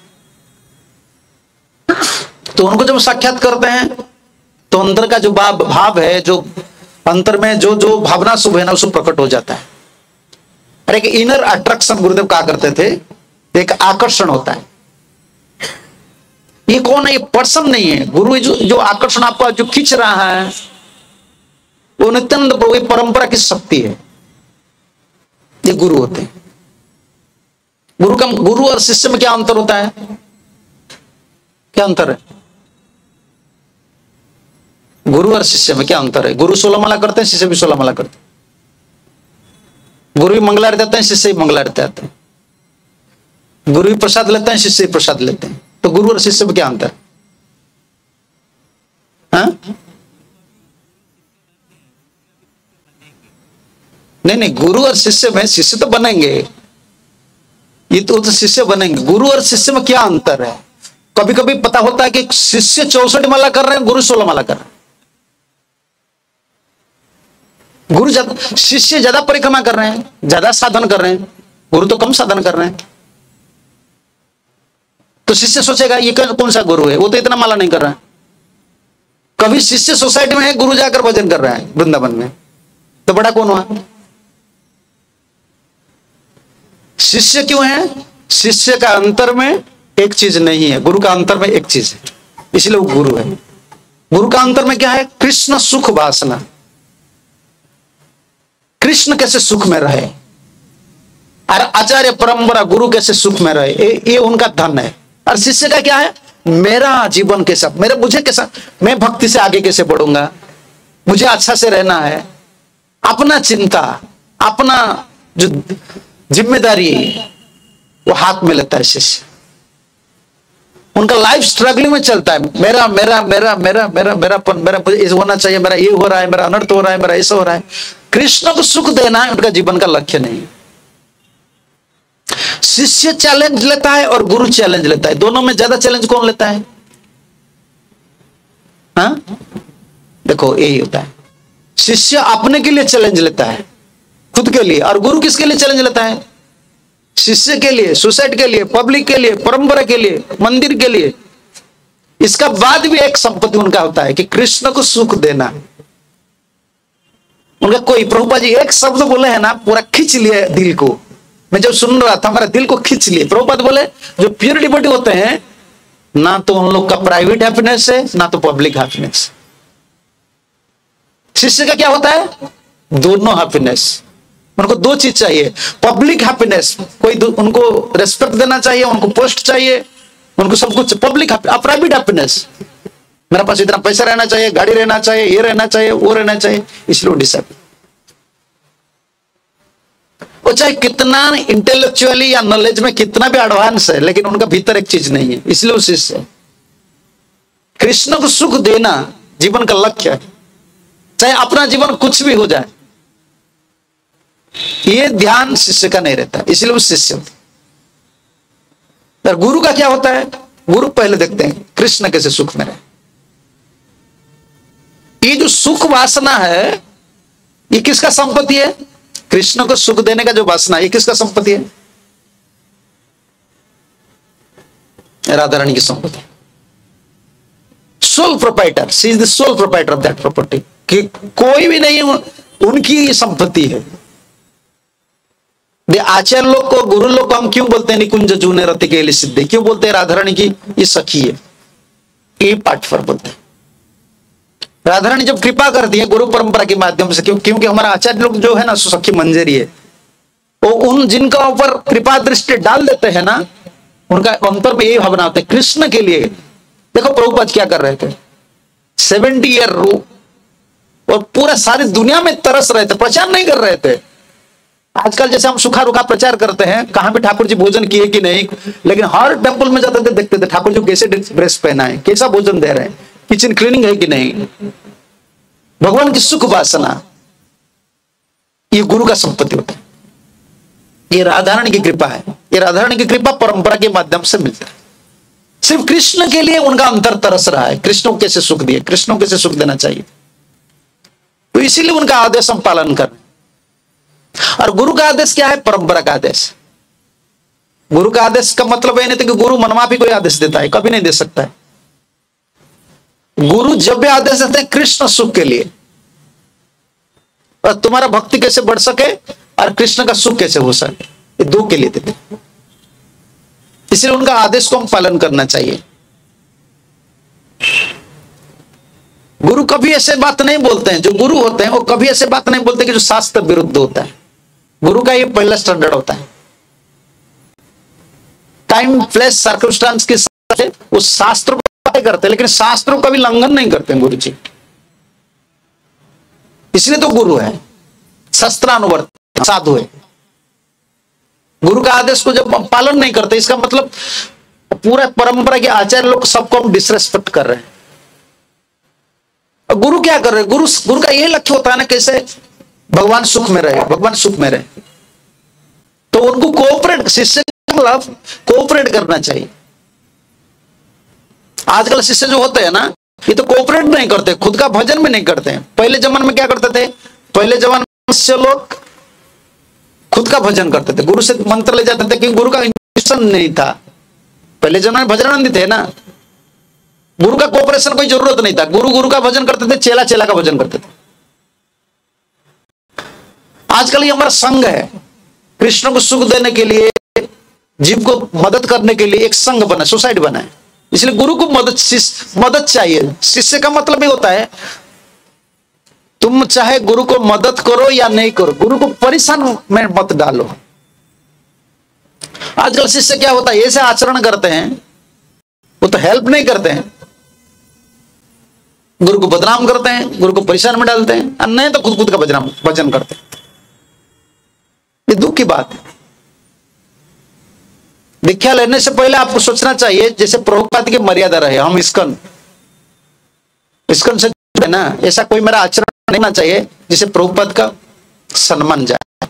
Speaker 1: तो उनको जब साक्षात करते हैं तो अंदर का जो भाव है, जो अंतर में जो भावना शुभ है ना, उसको प्रकट हो जाता है। अरे एक इनर अट्रैक्शन गुरुदेव कहा करते थे, एक आकर्षण होता है। ये कौन है, ये पर्सन नहीं है। गुरु जो आकर्षण आपका जो खींच रहा है वो नित्यानंद प्रभु, परंपरा की शक्ति है, ये गुरु होते हैं। गुरु और शिष्य में क्या अंतर होता है? क्या अंतर है? गुरु और शिष्य में क्या अंतर है? गुरु 16 माला करते हैं, शिष्य भी 16 माला करते हैं। गुरु भी मंगला देते हैं, शिष्य भी मंगला देते हैं। गुरु भी प्रसाद लेते हैं, शिष्य भी प्रसाद लेते हैं। तो गुरु और शिष्य में क्या अंतर है? हाँ? नहीं, गुरु और शिष्य में, शिष्य तो बनेंगे, ये तो शिष्य बनेंगे। गुरु और शिष्य में क्या अंतर है? कभी कभी पता होता है कि शिष्य 64 माला कर रहे हैं, गुरु 16 माला कर रहे हैं। शिष्य ज्यादा परिक्रमा कर रहे हैं, ज्यादा साधन कर रहे हैं, गुरु तो कम साधन कर रहे हैं। तो शिष्य सोचेगा ये कौन सा गुरु है, वो तो इतना माला नहीं कर रहा है। कभी शिष्य सोसाइटी में है, गुरु जाकर भजन कर रहा है वृंदावन में, तो बड़ा कौन हुआ? शिष्य क्यों है? शिष्य का अंतर में एक चीज नहीं है, गुरु का अंतर में एक चीज है, इसलिए वो गुरु है। गुरु का अंतर में क्या है? कृष्ण सुख वासना। कृष्ण कैसे सुख में रहे और आचार्य परंपरा गुरु कैसे सुख में रहे, ये उनका धन है। और शिष्य का क्या है? मेरा जीवन कैसा, मुझे कैसा, मैं भक्ति से आगे कैसे बढ़ूंगा, मुझे अच्छा से रहना है। अपना चिंता, अपना जो जिम्मेदारी वो हाथ में लेता है शिष्य। उनका लाइफ स्ट्रगलिंग में चलता है, मेरा मेरा मेरा मेरा मेरा मेरापन, मेरा होना चाहिए, मेरा ये हो रहा है, मेरा अनर्थ हो रहा है, मेरा ऐसा हो रहा है। कृष्ण को सुख देना है उनका जीवन का लक्ष्य नहीं। शिष्य चैलेंज लेता है और गुरु चैलेंज लेता है, दोनों में ज्यादा चैलेंज कौन लेता है? हाँ, देखो यही होता है। शिष्य अपने के लिए चैलेंज लेता है, खुद के लिए, और गुरु किसके लिए चैलेंज लेता है? शिष्य के लिए, सोसाइटी के लिए, पब्लिक के लिए, परंपरा के लिए, मंदिर के लिए। इसका बाद भी एक संपत्ति उनका होता है कि कृष्ण को सुख देना। उनका कोई, प्रभुपाद जी एक शब्द बोले है ना, पूरा खींच लिए दिल को। मैं जब सुन रहा था, हमारा दिल को खींच लिए। प्रभुपाद बोले जो प्योर डिवोटी होते हैं ना, तो उन लोग का प्राइवेट हैप्पीनेस है, ना तो पब्लिक हैप्पीनेस। शिष्य का क्या होता है? दोनों हैप्पीनेस। उनको दो चीज चाहिए, पब्लिक हैप्पीनेस, कोई उनको रेस्पेक्ट देना चाहिए, उनको पोस्ट चाहिए, उनको सब कुछ पब्लिक। प्राइवेट हैप्पीनेस, मेरे पास इतना पैसा रहना चाहिए, गाड़ी रहना चाहिए, ये रहना चाहिए, वो रहना चाहिए, इसलिए डिसाइड। वो चाहे कितना इंटेलेक्चुअली या नॉलेज में कितना भी एडवांस है, लेकिन उनका भीतर एक चीज नहीं है, इसलिए वो शिष्य। कृष्ण को सुख देना जीवन का लक्ष्य है, चाहे अपना जीवन कुछ भी हो जाए, ये ध्यान शिष्य का नहीं रहता, इसलिए वो शिष्य होता है। गुरु का क्या होता है? गुरु पहले देखते हैं कृष्ण कैसे सुख में रहे। ये जो सुख वासना है, ये किसका संपत्ति है? कृष्ण को सुख देने का जो वासना, ये किसका संपत्ति है? राधा रानी की संपत्ति। Sole proprietor, she is the sole proprietor of that property. कि कोई भी नहीं, उनकी संपत्ति है। आचार्य लोग को, गुरु लोग को हम क्यों बोलते हैं निकुंज जूने रति के लिए सिद्धे? क्यों बोलते हैं राधा रानी की ये सखी है? ये पाठ पर बोलते हैं। राधा रानी जब कृपा करती है गुरु परंपरा के माध्यम से, क्योंकि हमारा आचार्य लोग जो है ना, सखी मंजरी है, वो उन जिनका ऊपर कृपा दृष्टि डाल देते हैं ना, उनका अंतर में यही भावना होता है कृष्ण के लिए। देखो प्रभुपाद क्या कर रहे थे, 70 ईयर और पूरा सारी दुनिया में तरस रहे थे, प्रचार नहीं कर रहे थे। आजकल जैसे हम सुखा रुखा प्रचार करते हैं, कहां पे ठाकुर जी भोजन किए कि नहीं, लेकिन हर टेंपल में जाते थे, देखते थे ठाकुर जी कैसे ड्रेस पहना है, कैसा भोजन दे रहे हैं, किचन क्लीनिंग है कि नहीं। भगवान की सुख वासना, ये गुरु का संपत्ति होता है। ये राधा रानी की कृपा है, ये राधा रानी की कृपा परंपरा के माध्यम से मिलता है। सिर्फ कृष्ण के लिए उनका अंतर तरस रहा है, कृष्ण को कैसे सुख दिए, कृष्ण को कैसे सुख देना चाहिए, तो इसीलिए उनका आदेश हम पालन कर। और गुरु का आदेश क्या है? परंपरा का आदेश। गुरु का आदेश का मतलब यह नहीं था कि गुरु मनमाफी कोई आदेश देता है, कभी नहीं दे सकता है। गुरु जब भी आदेश देते हैं कृष्ण सुख के लिए, और तुम्हारा भक्ति कैसे बढ़ सके और कृष्ण का सुख कैसे हो सके, ये दो के लिए देते हैं। इसलिए उनका आदेश को हम पालन करना चाहिए। गुरु कभी ऐसे बात नहीं बोलते हैं, जो गुरु होते हैं वो कभी ऐसे बात नहीं बोलते कि जो शास्त्र विरुद्ध होता है। गुरु का ये पहला स्टैंडर्ड होता है। टाइम प्लेस सर्कमस्टांस के साथ वो शास्त्र करते हैं, लेकिन शास्त्रों का भी उल्लंघन नहीं करते गुरु जी। इसलिए तो गुरु है, शस्त्रानुवर्त साधु है। गुरु का आदेश को जब पालन नहीं करते, इसका मतलब पूरा परंपरा के आचार्य लोग सबको हम डिसरेस्पेक्ट कर रहे हैं। और गुरु क्या कर रहे हैं? गुरु का यही लक्ष्य होता है ना, कैसे भगवान सुख में रहे, भगवान सुख में रहे। तो उनको कोऑपरेट, शिष्य का मतलब कोऑपरेट करना चाहिए। आजकल शिष्य जो होते हैं ना, ये तो कोऑपरेट नहीं करते, खुद का भजन भी नहीं करते हैं। पहले जमाने में क्या करते थे? पहले जमाने में शिष्य लोग खुद का भजन करते थे, गुरु से मंत्र ले जाते थे, क्योंकि गुरु का इंस्ट्रक्शन नहीं था। पहले जमाने में भजनानंदी थे ना, गुरु का कोऑपरेशन कोई जरूरत नहीं था। गुरु का भजन करते थे, चेला चेला का भजन करते थे। आजकल ये हमारा संघ है, कृष्ण को सुख देने के लिए, जीव को मदद करने के लिए एक संघ बना, सोसाइटी बना है। इसलिए गुरु को मदद चाहिए। शिष्य का मतलब ये होता है, तुम चाहे गुरु को मदद करो या नहीं करो, गुरु को परेशान में मत डालो। आजकल शिष्य क्या होता है, ऐसे आचरण करते हैं, वो तो हेल्प नहीं करते हैं, गुरु को बदनाम करते हैं, गुरु को परेशान में डालते हैं, और नहीं तो खुद का भजन करते हैं। ये दुख की बात है। दीक्षा लेने से पहले आपको सोचना चाहिए, जैसे प्रभुपाद की मर्यादा रहे, हम इस्कन से है ना, ऐसा कोई मेरा आचरण नहीं होना चाहिए जिसे प्रभुपाद का सम्मान जाए।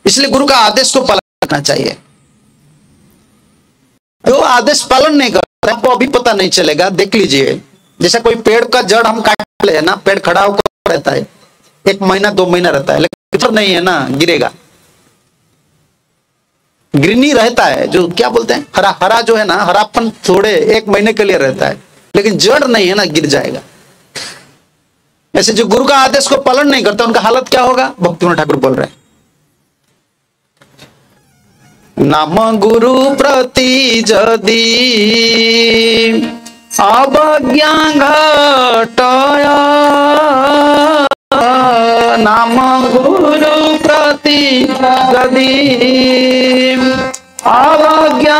Speaker 1: इसलिए गुरु का आदेश को पालन करना चाहिए। जो आदेश पालन नहीं करता, आपको अभी पता नहीं चलेगा। देख लीजिए, जैसा कोई पेड़ का जड़ हम काट ले ना, पेड़ खड़ा होकर रहता है, 1 महीना 2 महीना रहता है, लेकिन नहीं है ना, गिरेगा। ग्रीनी रहता है, जो क्या बोलते हैं, हरा हरा जो है ना, हरापन थोड़े 1 महीने के लिए रहता है, लेकिन जड़ नहीं है ना, गिर जाएगा। ऐसे जो गुरु का आदेश को पालन नहीं करते, उनका हालत क्या होगा? भक्तिविनोद ठाकुर बोल रहे हैं, नाम गुरु प्रति जदि अवज्ञा घटय, नाम गुरु प्रति जदि अवज्ञा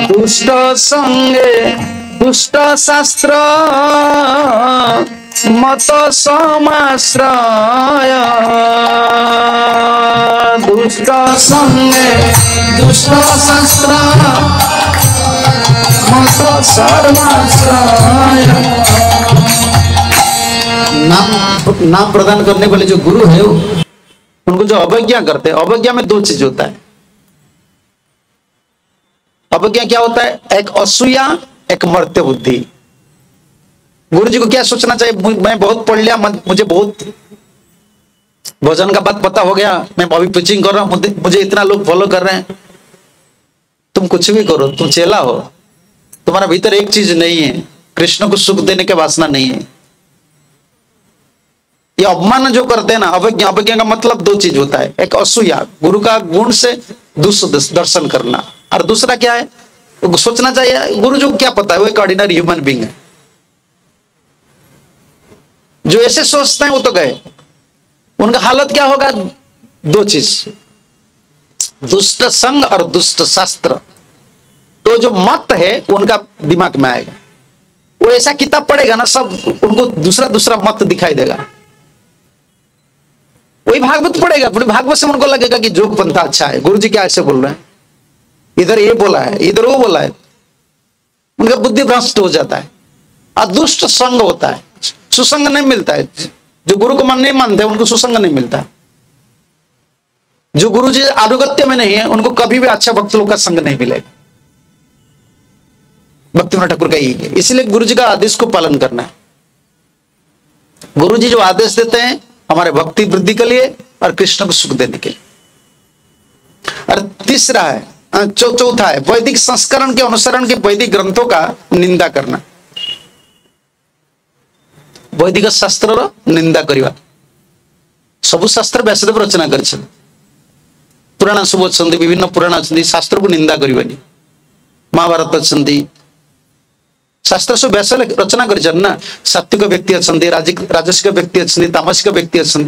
Speaker 1: दुष्ट संगे दुष्ट शास्त्र मत समाश्रय, दुष्ट संगे दुष्ट शास्त्र मत समाश्रय। नाम प्रदान करने वाले जो गुरु है, उनको जो अवज्ञा करते हैं, अवज्ञा में 2 चीज होता है। अवज्ञा क्या होता है? एक असूया, एक मर्त्य बुद्धि। गुरु जी को क्या सोचना चाहिए? मैं बहुत पढ़ लिया, मुझे बहुत भजन का बात पता हो गया, मैं अभी पिचिंग कर रहा हूं, मुझे इतना लोग फॉलो कर रहे हैं। तुम कुछ भी करो, तुम चेला हो, तुम्हारा भीतर एक चीज नहीं है, कृष्ण को सुख देने के वासना नहीं है। ये अपमान जो करते हैं ना, अवज्ञा, अवज्ञा का मतलब 2 चीज होता है। एक असूया, गुरु का गुण से दर्शन करना, और दूसरा क्या है? सोचना चाहिए गुरु जी को क्या पता है, वो एक ऑर्डिनरी ह्यूमन बीइंग है। जो ऐसे सोचते हैं वो तो गए, उनका हालत क्या होगा? 2 चीज, दुष्ट संग और दुष्ट शास्त्र। तो जो मत है उनका दिमाग में आएगा, वो ऐसा किताब पढ़ेगा ना, सब उनको दूसरा मत दिखाई देगा। वही भागवत पढ़ेगा, पूरी भागवत से उनको लगेगा कि जोग पंथा अच्छा है, गुरु जी क्या ऐसे बोल रहे हैं, इधर ये बोला है, इधर वो बोला है, उनका बुद्धि भ्रष्ट हो जाता है। अदुष्ट संग होता है, सुसंग नहीं मिलता है। जो गुरु को नहीं मानते उनको सुसंग नहीं मिलता। जो गुरु जी आनुगत्य में नहीं है, उनको कभी भी अच्छा भक्त लोग का संग नहीं मिलेगा। भक्तिविनोद ठाकुर का यही है। इसलिए गुरु जी का आदेश को पालन करना है। गुरु जी जो आदेश देते हैं हमारे भक्ति वृद्धि के लिए और कृष्ण को सुख देने के लिए। और तीसरा है, चौथा है, वैदिक संस्करण के अनुसरण के वैदिक ग्रंथों का निंदा करना। वैदिक शास्त्र निंदा करवा। सब शास्त्र व्यासदेव रचना कर, पुराण सब अच्छा, विभिन्न पुराण अच्छा, शास्त्र को निंदा करवानी। महाभारत अच्छा, शास्त्र सब व्यास रचना कर, सात्विक व्यक्ति अच्छा, राजसिक व्यक्ति अच्छा, तामसिक व्यक्ति अच्छा,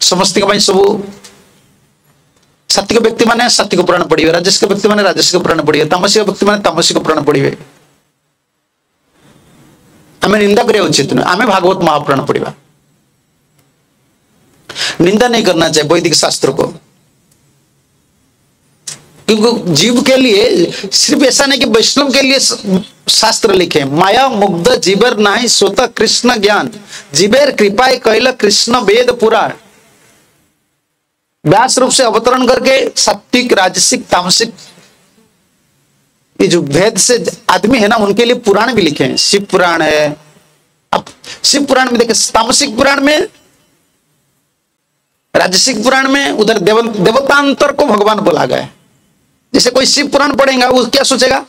Speaker 1: समस्त सब सात्विक व्यक्ति माने सात्विक पुराण पढ़िए, राजसिक व्यक्ति माने राजसिक पुराण पढ़िए, तामसिक व्यक्ति माने तामसिक पुराण पढ़िए। आम निंदा करिया उचित नुहे, आम भागवत महापुराण पढ़िबा। निंदा नहीं करना चाहिए वैदिक शास्त्र को, क्योंकि जीव के लिए सिर्फ ऐसा नहीं कि वैष्णव के लिए शास्त्र लिखे, माया मुग्ध जीवर नाही स्वतः कृष्ण ज्ञान, जीवेर कृपाए कैल कृष्ण वेद पुराण। व्यास रूप से अवतरण करके सात्विक राजसिक तामसिक ये जो भेद से आदमी है ना, उनके लिए पुराण भी लिखे हैं। शिव पुराण है, अब शिव पुराण में देखे, तामसिक पुराण में, राजसिक पुराण में उधर देवतांतर को भगवान बोला गया है। जैसे कोई शिव पुराण पढ़ेगा वो क्या सोचेगा,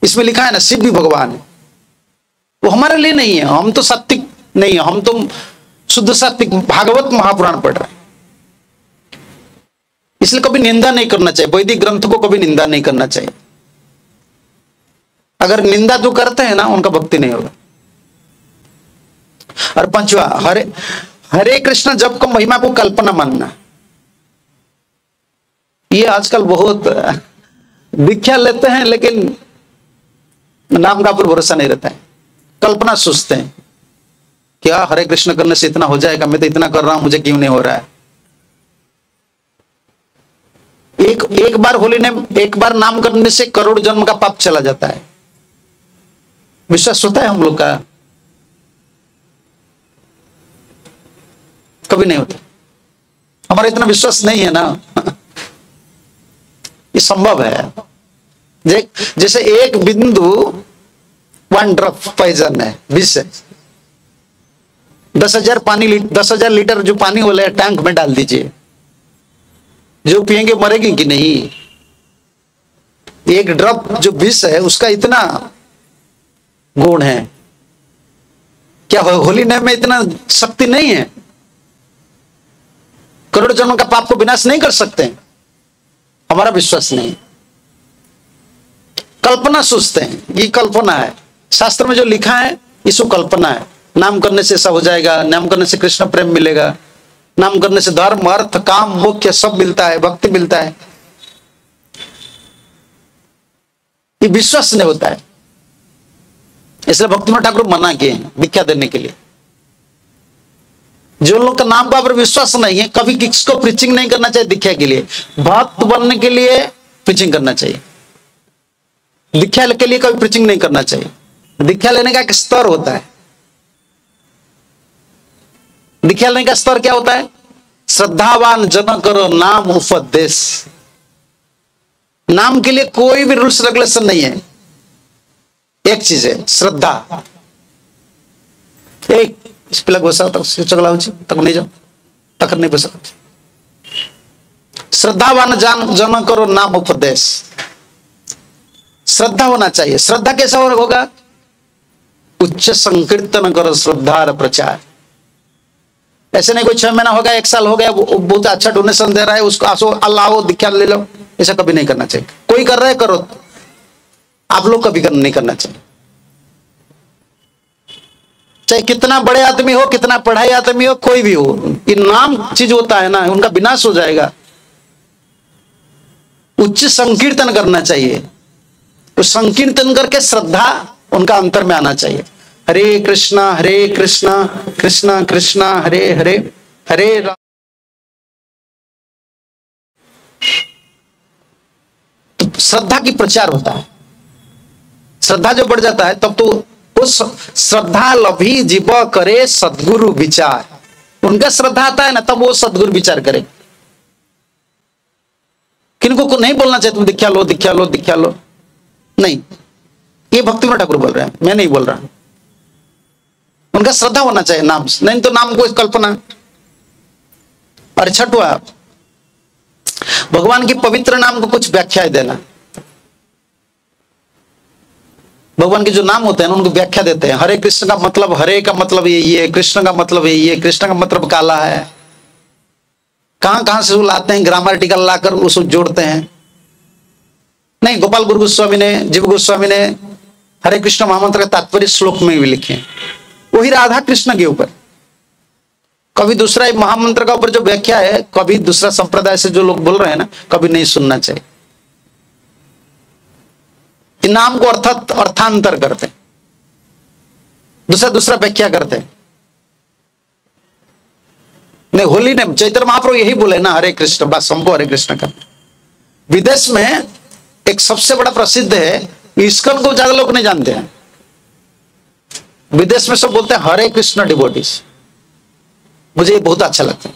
Speaker 1: इसमें लिखा है ना शिव भी भगवान है, वो हमारे लिए नहीं है, हम तो सात्विक नहीं है, हम तो शुद्ध सात्विक भागवत महापुराण पढ़ रहे हैं। इसलिए कभी निंदा नहीं करना चाहिए, वैदिक ग्रंथ को कभी निंदा नहीं करना चाहिए। अगर निंदा जो करते हैं ना उनका भक्ति नहीं होगा। और पांचवा, हरे कृष्ण जप को महिमा को कल्पना मानना। ये आजकल बहुत दीक्षा लेते हैं लेकिन नाम का पर भरोसा नहीं रहता है, कल्पना सोचते हैं क्या हरे कृष्ण करने से इतना हो जाएगा, मैं तो इतना कर रहा हूं, मुझे क्यों नहीं हो रहा है। एक बार होली ने, एक बार नाम करने से करोड़ जन्म का पाप चला जाता है। विश्वास होता है हम लोग का? कभी नहीं होता। हमारा इतना विश्वास नहीं है ना। ये संभव है। जैसे एक बिंदु 1 ड्रॉप पॉइजन है, विष है, 10,000 लीटर जो पानी वाले टैंक में डाल दीजिए, जो पिएंगे मरेगी कि नहीं। एक ड्रॉप जो विष है उसका इतना गुण है, क्या होली नेम में इतना शक्ति नहीं है? करोड़ जन्मों का पाप को विनाश नहीं कर सकते? हमारा विश्वास नहीं, कल्पना सोचते हैं, ये कल्पना है। शास्त्र में जो लिखा है इसको कल्पना है। नाम करने से सब हो जाएगा, नाम करने से कृष्ण प्रेम मिलेगा, नाम करने से धर्म अर्थ काम मोक्ष सब मिलता है, भक्ति मिलता है। ये विश्वास नहीं होता है, इसलिए भक्तिनाथ ठाकुर मना किए हैं दीक्षा देने के लिए। जो लोग का नाम का पर विश्वास नहीं है, कभी किसको प्रीचिंग नहीं करना चाहिए दीक्षा के लिए। भक्त बनने के लिए प्रीचिंग करना चाहिए, दीक्षा के लिए कभी प्रीचिंग नहीं करना चाहिए। दीक्षा लेने का एक स्तर होता है। दीक्षा लेने का स्तर क्या होता है? श्रद्धावान जन करो नाम उपदेश। नाम के लिए कोई भी रूल्स रेगुलेशन नहीं है, एक चीज है श्रद्धा। एक पिला बसा चगला तक नहीं जाओ, तक नहीं बसा। श्रद्धावान जन करो नाम उपदेश। श्रद्धा होना चाहिए। श्रद्धा कैसा होगा? उच्च संकीर्तन करो श्रद्धा प्रचार। ऐसे नहीं कोई 6 महीना हो गया, 1 साल हो गया, बहुत अच्छा डोनेशन दे रहा है, उसको आसो अल्लाह दीक्षा ले लो, ऐसा कभी नहीं करना चाहिए। कोई कर रहा है करो, आप लोग कभी नहीं करना चाहिए। चाहे कितना बड़े आदमी हो, कितना पढ़ाई आदमी हो, कोई भी हो, ये नाम चीज होता है ना, उनका विनाश हो जाएगा। उच्च संकीर्तन करना चाहिए, तो संकीर्तन करके श्रद्धा उनका अंतर में आना चाहिए। हरे कृष्णा कृष्णा कृष्णा हरे हरे, हरे राम। तो श्रद्धा की प्रचार होता है। श्रद्धा जो बढ़ जाता है तब तो उस श्रद्धा लभी जीव करे सद्गुरु विचार। उनका श्रद्धा आता है ना, तब वो सद्गुरु विचार करे। किनको को नहीं बोलना चाहिए तुम दीक्षा लो दीक्षा लो दीक्षा लो, नहीं। ये भक्तिनाथ ठाकुर बोल रहे हैं, मैं नहीं बोल रहा। उनका श्रद्धा होना चाहिए नाम, नहीं तो नाम को कल्पना। और छठवा, भगवान की पवित्र नाम को कुछ व्याख्या देना। भगवान के जो नाम होते हैं उनको व्याख्या देते हैं। हरे कृष्ण का मतलब, हरे का मतलब ये, कृष्ण का मतलब ये, कृष्ण का मतलब काला है। कहां कहां से लाते हैं, ग्रामर लाकर उसको जोड़ते हैं। नहीं, गोपाल गुरु गोस्वामी ने, जीव गोस्वामी ने हरे कृष्ण महामंत्र का तात्पर्य श्लोक में भी लिखे, वही राधा कृष्ण के ऊपर। कभी दूसरा महामंत्र का ऊपर जो व्याख्या है, कभी दूसरा संप्रदाय से जो लोग बोल रहे हैं ना, कभी नहीं सुनना चाहिए। नाम को अर्थांतर करते हैं, दूसरा व्याख्या करते हैं। नहीं, होली ने चैतन्य महाप्रभु यही बोले ना, हरे कृष्ण, बस हमको हरे कृष्ण का। विदेश में एक सबसे बड़ा प्रसिद्ध है, इस्कॉन को ज्यादा लोग नहीं जानते हैं। विदेश में सब बोलते हैं हरे कृष्ण डिवोटीज, मुझे ये बहुत अच्छा लगता है।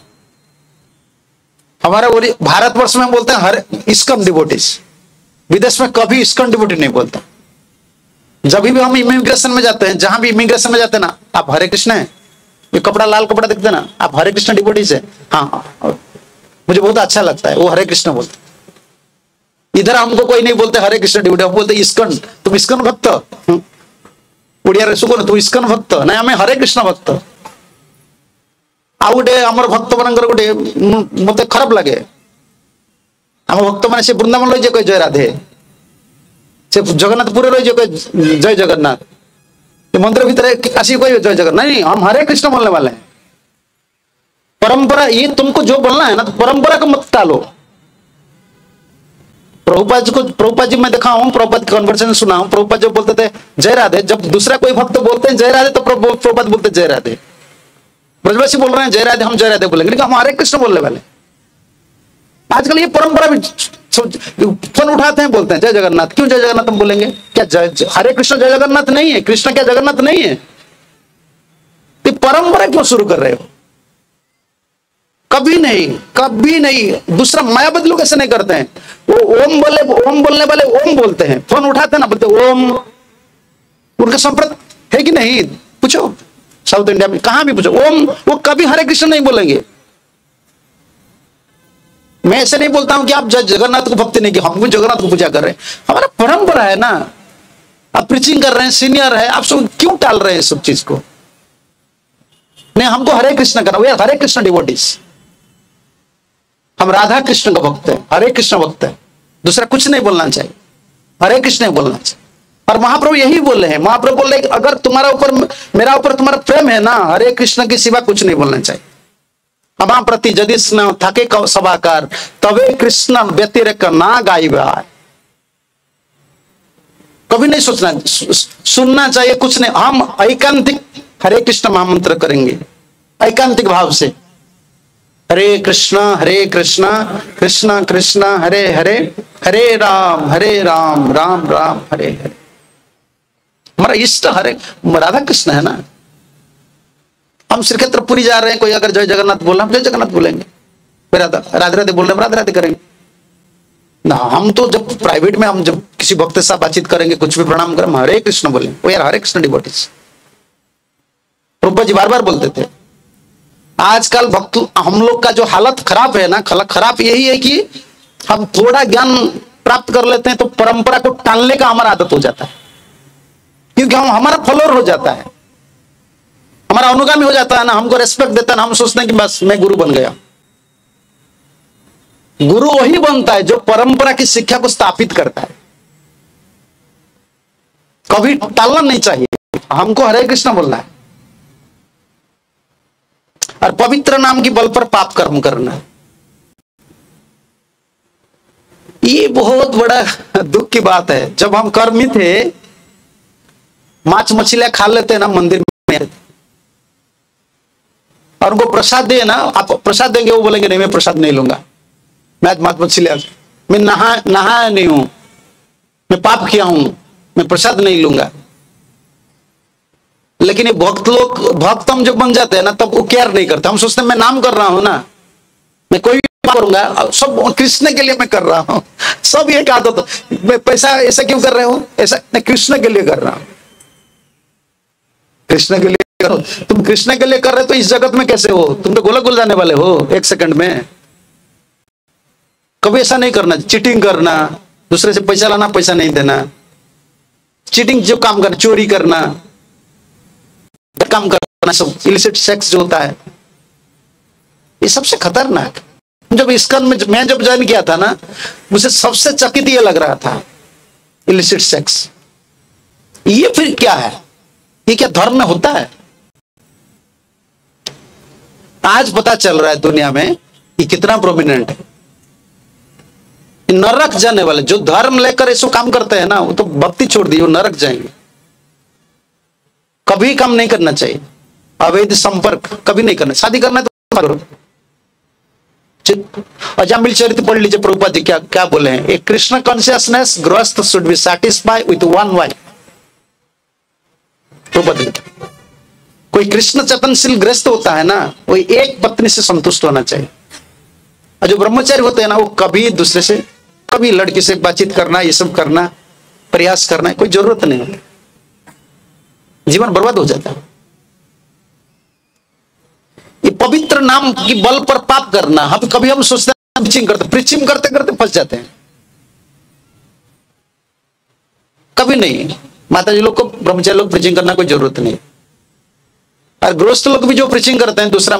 Speaker 1: हमारा भारतवर्ष में बोलते हैं हरे इस्कॉन डिवोटीज, विदेश में कभी इस्कॉन डिवोटी नहीं बोलता। जब भी हम इमिग्रेशन में जाते हैं, जहां भी इमिग्रेशन में जाते हैं ना, आप हरे कृष्ण है, ये कपड़ा लाल कपड़ा देखते हैं ना, आप हरे कृष्ण डिवोटीज है। हाँ, मुझे बहुत अच्छा लगता है, वो हरे कृष्ण बोलते। इधर हमको कोई नहीं बोलते हरे कृष्ण डिवोटी, हम बोलते इस्कॉन, तुम इस्कॉन भक्त, उड़िया रे सुको तुम इस्कॉन भक्त, ना हमें हरे कृष्ण भक्त। आ गोटे आमर भक्त मानकर गोटे मते खराब लगे, आम भक्त मैंने से वृंदावन रही कहे जय राधे, से जगन्नाथपुर रही कहे जय जगन्नाथ, मंदिर भीतर आसिक कहे जय जगन्नाथ। नहीं, हम हरे कृष्ण बोलने वाले हैं। परंपरा, ये तुमको जो बोलना है ना, तो परंपरा को मत टालो। प्रभुपाद जी मैं देखा हूं, प्रभुपाद कन्वर्सेशन सुना हूं, प्रभुपाद जो बोलते थे जय राधे, जब दूसरा कोई भक्त बोलते हैं जय राधे, तो प्रभुपाद बोलते जय राधे। ब्रजवासी बोल रहे हैं जय राधे, हम जय राधे बोलेंगे, लेकिन हम हरे कृष्ण बोलने वाले। आजकल ये परंपरा भी फोन उठाते हैं, बोलते हैं जय जगन्नाथ। क्यों जय जगन्नाथ हम बोलेंगे? क्या हरे कृष्ण जय जगन्नाथ नहीं है? कृष्ण क्या जगन्नाथ नहीं है? तो परंपरा क्यों शुरू कर रहे हो? कभी नहीं, कभी नहीं। दूसरा मायावादी लोग ऐसे नहीं करते हैं, वो ओम बोलने वाले ओम बोलते हैं, फोन उठाते हैं ना, बोलते ओम। उनका संप्रदाय है कि नहीं? पूछो, साउथ इंडिया में कहां भी पूछो, ओम। वो कभी हरे कृष्ण नहीं बोलेंगे। मैं ऐसे नहीं बोलता हूं कि आप जगन्नाथ को भक्ति नहीं की, हम भी जगन्नाथ को पूजा कर रहे हैं, हमारा परंपरा है ना। आप प्रीचिंग कर रहे हैं, सीनियर है, आप सब क्यों टाल रहे हैं सब चीज को? नहीं, हमको हरे कृष्ण करना, we are Hare Krishna devotees. हम राधा कृष्ण का भक्त है, हरे कृष्ण भक्त है, दूसरा कुछ नहीं बोलना चाहिए, हरे कृष्ण नहीं बोलना चाहिए। और महाप्रभु यही बोल रहे हैं, महाप्रभु बोल रहे हैं अगर तुम्हारा ऊपर, मेरा ऊपर तुम्हारा प्रेम है ना, हरे कृष्ण के सिवा कुछ नहीं बोलना चाहिए। अमा प्रति यदि स्नेह थके सभाकार, तवे कृष्ण व्यतिरेक ना गाइबा। कभी नहीं सोचना, सुनना चाहिए, कुछ नहीं। हम ऐकांतिक हरे कृष्ण महामंत्र करेंगे, ऐकांतिक भाव से। हरे कृष्ण कृष्ण कृष्ण हरे हरे, हरे राम राम राम हरे हरे। हमारा इष्ट हरे राधा कृष्ण है ना। हम श्रीक्षेत्रपुरी जा रहे हैं, कोई अगर जय जगन्नाथ बोला, हम जय जगन्नाथ बोलेंगे। राधे राधे बोल रहे हैं, राधे राधे करेंगे ना। हम तो जब प्राइवेट में, हम जब किसी भक्त के साथ बातचीत करेंगे, कुछ भी प्रणाम करें, हरे कृष्ण बोलेंगे। वो यार हरे कृष्ण डिवोटीज, प्रभुपाद जी बार बार बोलते थे। आजकल भक्त हम लोग का जो हालत खराब है ना, खराब यही है कि हम थोड़ा ज्ञान प्राप्त कर लेते हैं तो परंपरा को टालने का हमारा आदत हो जाता है, क्योंकि हमारा फॉलोअर हो जाता है, हमारा अनुगामी हो जाता है ना, हमको रेस्पेक्ट देता है ना। हम सोचते हैं कि बस मैं गुरु बन गया। गुरु वही बनता है जो परंपरा की शिक्षा को स्थापित करता है। कभी टालना नहीं चाहिए, हमको हरे कृष्ण बोलना है और पवित्र नाम की बल पर पाप कर्म करना है। ये बहुत बड़ा दुख की बात है। जब हम कर्मी थे, मांस मछलियां खा लेते हैं ना मंदिर में, और उनको प्रसाद दे ना, आप प्रसाद देंगे, वो बोलेंगे नहीं मैं प्रसाद नहीं लूंगा, मैं आज मांस मछलियां, मैं नहाया नहीं हूं, मैं पाप किया हूं, मैं प्रसाद नहीं लूंगा। लेकिन ये भक्त हम जब बन जाते हैं ना, तब वो केयर नहीं करते। हम सोचते हैं मैं नाम कर रहा हूं ना, मैं कोई भी करूंगा, सब कृष्ण के लिए मैं कर रहा हूं। सब ये कहा तो मैं पैसा ऐसा क्यों कर रहे हो, ऐसा मैं कृष्ण के लिए कर रहा हूं, कृष्ण के लिए करो। तुम कृष्ण के लिए कर रहे हो तो इस जगत में कैसे हो? तुम तो गोलक गुल जाने वाले हो एक सेकंड में। कभी ऐसा नहीं करना, चीटिंग करना, दूसरे से पैसा लाना, पैसा नहीं देना, चीटिंग जो काम करना, चोरी करना, काम करना, सब इलिसिट सेक्स जो होता है, ये सबसे खतरनाक। जब इस्कॉन में मैं जब ज्वाइन किया था ना, मुझे सबसे चकित ये लग रहा था, इलिसिट सेक्स। ये फिर क्या है? ये क्या धर्म में होता है? आज पता चल रहा है दुनिया में कि कितना प्रोमिनेंट है। नरक जाने वाले जो धर्म लेकर ऐसा काम करते हैं ना, वो तो भक्ति छोड़ दी, वो नरक जाएंगे। कभी काम नहीं करना चाहिए, अवैध संपर्क कभी नहीं करना। शादी करना है तो करो। अजामिल चरित्र पढ़ लीजिए, प्रभुपाद जी क्या क्या बोले हैं। एक कृष्ण कॉन्शियसनेस गृहस्थ should be satisfied with one wife. Prabhupada कोई कृष्ण चेतनशील गृहस्थ होता है ना, वो एक पत्नी से संतुष्ट होना चाहिए। और जो ब्रह्मचारी होते हैं ना, वो कभी दूसरे से, कभी लड़की से बातचीत करना, ये सब करना, प्रयास करना, कोई जरूरत नहीं होती, जीवन बर्बाद हो जाता है। ये पवित्र नाम की बल पर पाप करना, हम कभी हम सोचते हैं प्रीचिंग करते करते फंस जाते हैं। कभी नहीं, माता जी लोग को, ब्रह्मचारी लोग प्रीचिंग करना कोई जरूरत नहीं। और गृहस्थ लोग भी जो प्रीचिंग करते हैं, दूसरा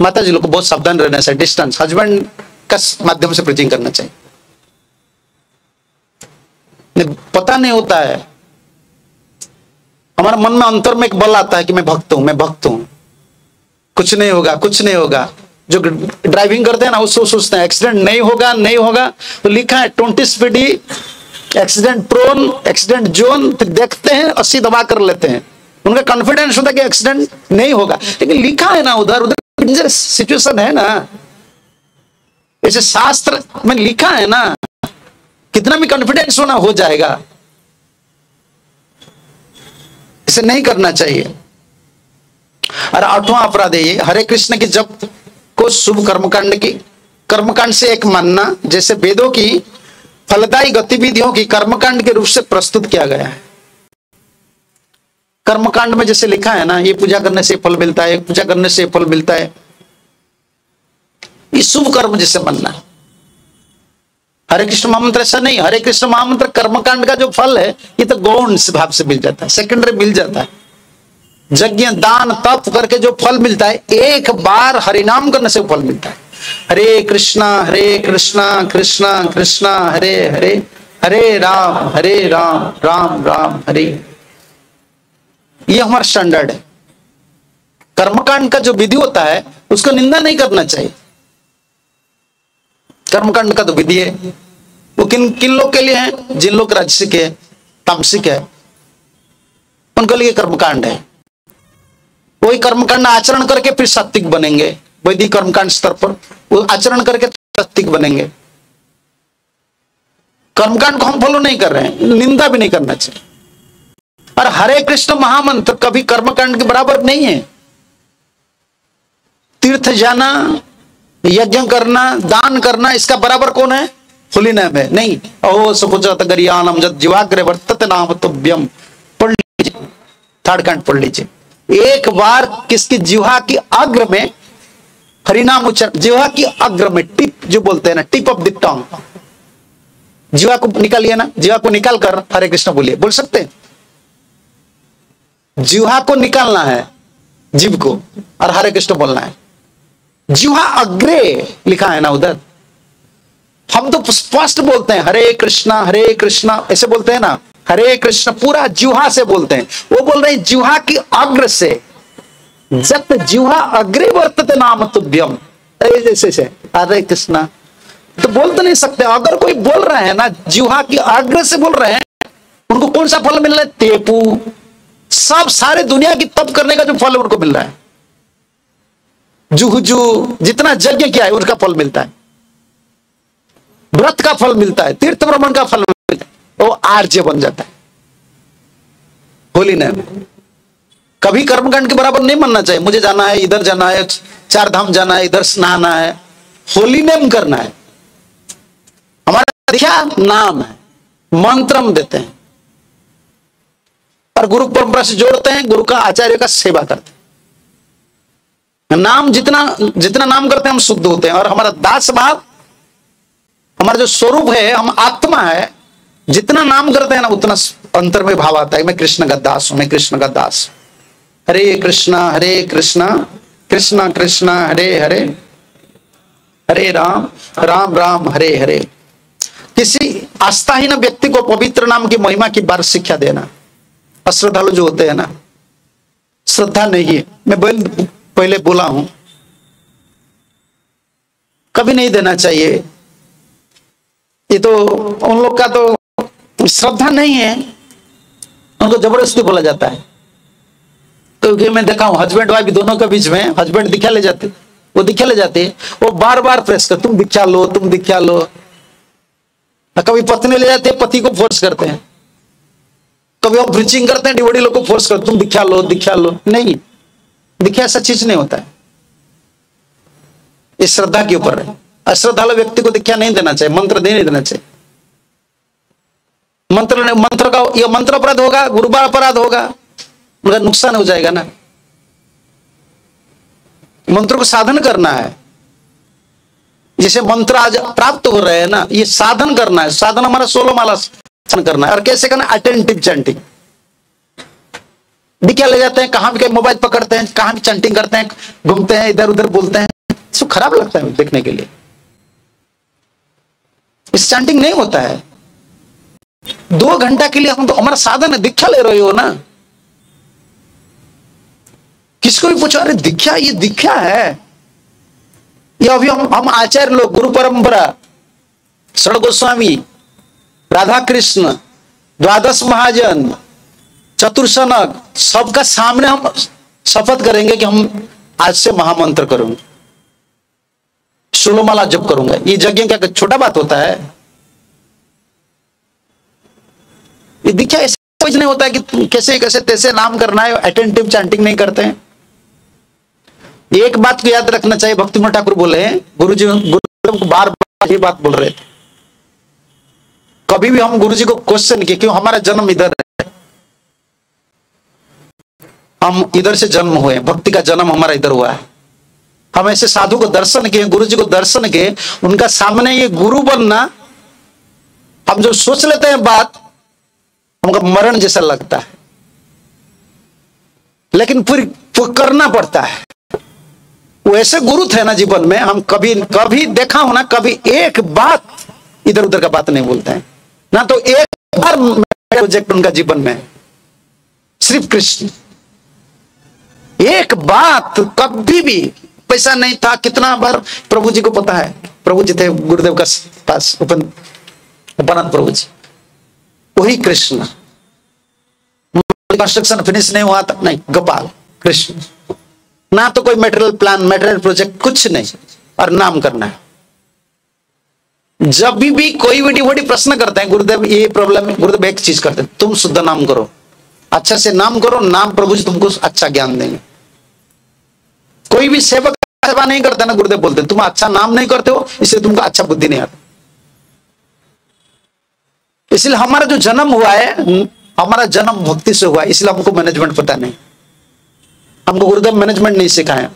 Speaker 1: माता जी लोग को बहुत सावधान रहना चाहिए। डिस्टेंस हस्बैंड का माध्यम से प्रीचिंग करना चाहिए। पता नहीं होता है, हमारे मन में अंतर में एक बल आता है कि मैं भक्त हूं, मैं भक्त हूं, कुछ नहीं होगा, कुछ नहीं होगा। जो ड्राइविंग करते हैं ना, उसको सोचते हैं एक्सीडेंट नहीं होगा, नहीं होगा। तो लिखा है 20 speedy accident prone, accident zone, फिर देखते हैं 80 दबा कर लेते हैं। उनका कॉन्फिडेंस होता है कि एक्सीडेंट नहीं होगा, लेकिन लिखा है ना उधर उधर डेंजरस सिचुएशन है ना। ऐसे शास्त्र में लिखा है ना, कितना भी कॉन्फिडेंस होना हो जाएगा। इसे नहीं करना चाहिए। और 8वां अपराध है ये, हरे कृष्ण की जप को शुभ कर्मकांड से एक मानना, जैसे वेदों की फलदायी गतिविधियों की कर्मकांड के रूप से प्रस्तुत किया गया है। कर्मकांड में जैसे लिखा है ना, ये पूजा करने से फल मिलता है, पूजा करने से फल मिलता है, ये शुभ कर्म जैसे मानना। हरे कृष्ण महामंत्र ऐसा नहीं। हरे कृष्ण महामंत्र कर्मकांड का जो फल है, ये तो गौण भाव से मिल जाता है, सेकेंडरी मिल जाता है। यज्ञ दान तप करके जो फल मिलता है, एक बार हरिनाम करने से फल मिलता है। हरे कृष्णा कृष्णा कृष्णा हरे हरे, हरे राम राम राम हरे। ये हमारा स्टैंडर्ड है। कर्मकांड का जो विधि होता है, उसका निंदा नहीं करना चाहिए। कर्मकांड का तो विधि है, वो किन किन लोग के लिए है? जिन लोग राजसिक है, तामसिक है, उनके लिए कर्मकांड है। वही कर्मकांड आचरण करके फिर सात्विक बनेंगे। वैदिक कर्मकांड स्तर पर वो आचरण करके सात्विक बनेंगे। कर्मकांड को हम फॉलो नहीं कर रहे हैं, निंदा भी नहीं करना चाहिए। और हरे कृष्ण महामंत्र कभी कर्मकांड के बराबर नहीं है। तीर्थ जाना, यज्ञ करना, दान करना, इसका बराबर कौन है? होली नाम है नहीं। ओ सुपुजत गरियानम जद जीवाग्रे वर्तते नाम तुभ्यम, पढ़ लीजिए, थर्ड कांड पढ़ लीजिए। एक बार किसकी जिह्वा की अग्र में हरिनाम उच्चारण, जिह्वा की अग्र में, टिप जो बोलते हैं ना, टिप ऑफ द टंग, जिह्वा को निकालिए ना, जिह्वा को निकाल कर हरे कृष्ण बोलिए, बोल सकते हैं? जिह्वा को निकालना है, जीव को, और हरे कृष्ण बोलना है। जिह्वा अग्रे लिखा है ना उधर। हम तो स्पष्ट बोलते हैं हरे कृष्णा ऐसे बोलते हैं ना, हरे कृष्ण पूरा जिह्वा से बोलते हैं। वो बोल रहे हैं जिह्वा की अग्र से, जब जिह्वा अग्रे वर्तते नाम तुभ्यम, जैसे से हरे कृष्णा तो बोल तो नहीं सकते। अगर कोई बोल रहा है ना, जिह्वा की अग्र से बोल रहे हैं, उनको कौन सा फल मिल रहा है? तेपू, सब सारे दुनिया की तप करने का जो फल उनको मिल रहा है। जुहुजू जितना यज्ञ किया है उसका फल मिलता है, व्रत का फल मिलता है, तीर्थ भ्रमण का फल मिलता है, वो आर्य बन जाता है। होली नेम कभी कर्मकांड के बराबर नहीं मानना चाहिए। मुझे जाना है, इधर जाना है, 4 धाम जाना है, इधर स्नाना है, होली नेम करना है। हमारा दीक्षा नाम है, मंत्र हम देते हैं और गुरु परंपरा से जोड़ते हैं, गुरु का आचार्य का सेवा करते हैं। नाम जितना नाम करते हैं हम शुद्ध होते हैं। और हमारा दास भाव, हमारा जो स्वरूप है, हम आत्मा है, जितना नाम करते हैं ना उतना अंतर में भाव आता है, मैं कृष्ण का दास हूं, मैं कृष्ण का दास। हरे कृष्णा कृष्णा कृष्णा हरे हरे, हरे राम राम हरे हरे। किसी आस्थाहीन व्यक्ति को पवित्र नाम की महिमा की बार शिक्षा देना। अश्रद्धालु जो होते हैं ना, श्रद्धा नहीं है, मैं पहले बोला हूं, कभी नहीं देना चाहिए। ये तो उन लोग का तो श्रद्धा नहीं है, उनको जबरदस्ती बोला जाता है। क्योंकि मैं देखा हूं हस्बैंड वाइफ दोनों के बीच में, हस्बैंड दीक्षा ले जाते, वो दीक्षा ले जाते हैं, वो बार बार प्रेस कर, तुम दीक्षा लो, तुम दीक्षा लो। कभी पत्नी ले जाते हैं, पति को फोर्स करते हैं। कभी हम प्रीचिंग करते हैं, डिवोटी लोग को फोर्स करते, तुम दीक्षा लो, दीक्षा लो। नहीं, दीक्षा ऐसा चीज नहीं होता है, इस श्रद्धा के ऊपर है। अश्रद्धालु व्यक्ति को दीक्षा नहीं देना चाहिए, मंत्र नहीं देना चाहिए। मंत्र का यह मंत्र अपराध होगा, गुरुबार अपराध होगा, उनका नुकसान हो जाएगा ना। मंत्र को साधन करना है, जैसे मंत्र आज प्राप्त हो रहे हैं ना, ये साधन करना है। साधन हमारा 16 माला साधन करना है। और कैसे करना? Attentive chanting. दीक्षा ले जाते हैं, कहां भी मोबाइल पकड़ते हैं, कहां भी चैंटिंग करते हैं, घूमते हैं, इधर उधर बोलते हैं, इसको खराब लगता है देखने के लिए। इस चैंटिंग नहीं होता है। 2 घंटा के लिए हम तो, हमारा साधन है, दीक्षा ले रहे हो ना। किसको भी पूछो, अरे दीक्षा, ये दीक्षा है। ये अभी हम आचार्य लोग, गुरु परंपरा, शरण गोस्वामी, राधा कृष्ण, द्वादश महाजन, चतुर्सनक, सबका सामने हम शपथ करेंगे कि हम आज से महामंत्र करूंगे, 16 माला जप करूंगा। ये यज्ञ क्या छोटा बात होता है? ये दीक्षा ऐसे कुछ नहीं होता है कि कैसे कैसे तैसे नाम करना है। अटेंटिव चैंटिंग नहीं करते हैं। एक बात को याद रखना चाहिए, भक्तिमोहन ठाकुर बोले हैं, गुरुजी को बार बार ये बात बोल रहे थे, कभी भी हम गुरुजी को क्वेश्चन किए क्यों हमारा जन्म इधर है, हम इधर से जन्म हुए, भक्ति का जन्म हमारा इधर हुआ है। हम ऐसे साधु को दर्शन किए, गुरुजी को दर्शन किए, उनका सामने ये गुरु बनना, हम जो सोच लेते हैं बात, हमको मरण जैसा लगता है, लेकिन फिर करना पड़ता है। वो ऐसे गुरु थे ना जीवन में, हम कभी कभी देखा हो ना, कभी एक बात इधर उधर का बात नहीं बोलते हैं ना। तो एक बार प्रोजेक्ट उनका जीवन में सिर्फ कृष्ण, एक बात, कभी भी पैसा नहीं था। कितना बार प्रभु जी को पता है, प्रभु जी थे गुरुदेव का पास, उपनाथ प्रभु जी, वही कृष्ण। कंस्ट्रक्शन फिनिश नहीं हुआ था, नहीं, गोपाल कृष्ण। ना तो कोई मटेरियल प्लान, मटेरियल प्रोजेक्ट, कुछ नहीं, और नाम करना है। जब भी कोई भी डिवोटी प्रश्न करते हैं, गुरुदेव ये प्रॉब्लम है, गुरुदेव एक चीज करते हैं, तुम शुद्ध नाम करो, अच्छा से नाम करो, नाम प्रभु जी तुमको अच्छा ज्ञान देंगे। कोई भी सेवक सेवा नहीं करता ना, गुरुदेव बोलते तुम अच्छा नाम नहीं करते हो, इसलिए तुमको अच्छा बुद्धि नहीं आता। इसलिए हमारा जो जन्म हुआ है, हमारा जन्म भक्ति से हुआ है, इसलिए हमको मैनेजमेंट पता नहीं। हमको गुरुदेव मैनेजमेंट नहीं सिखाया।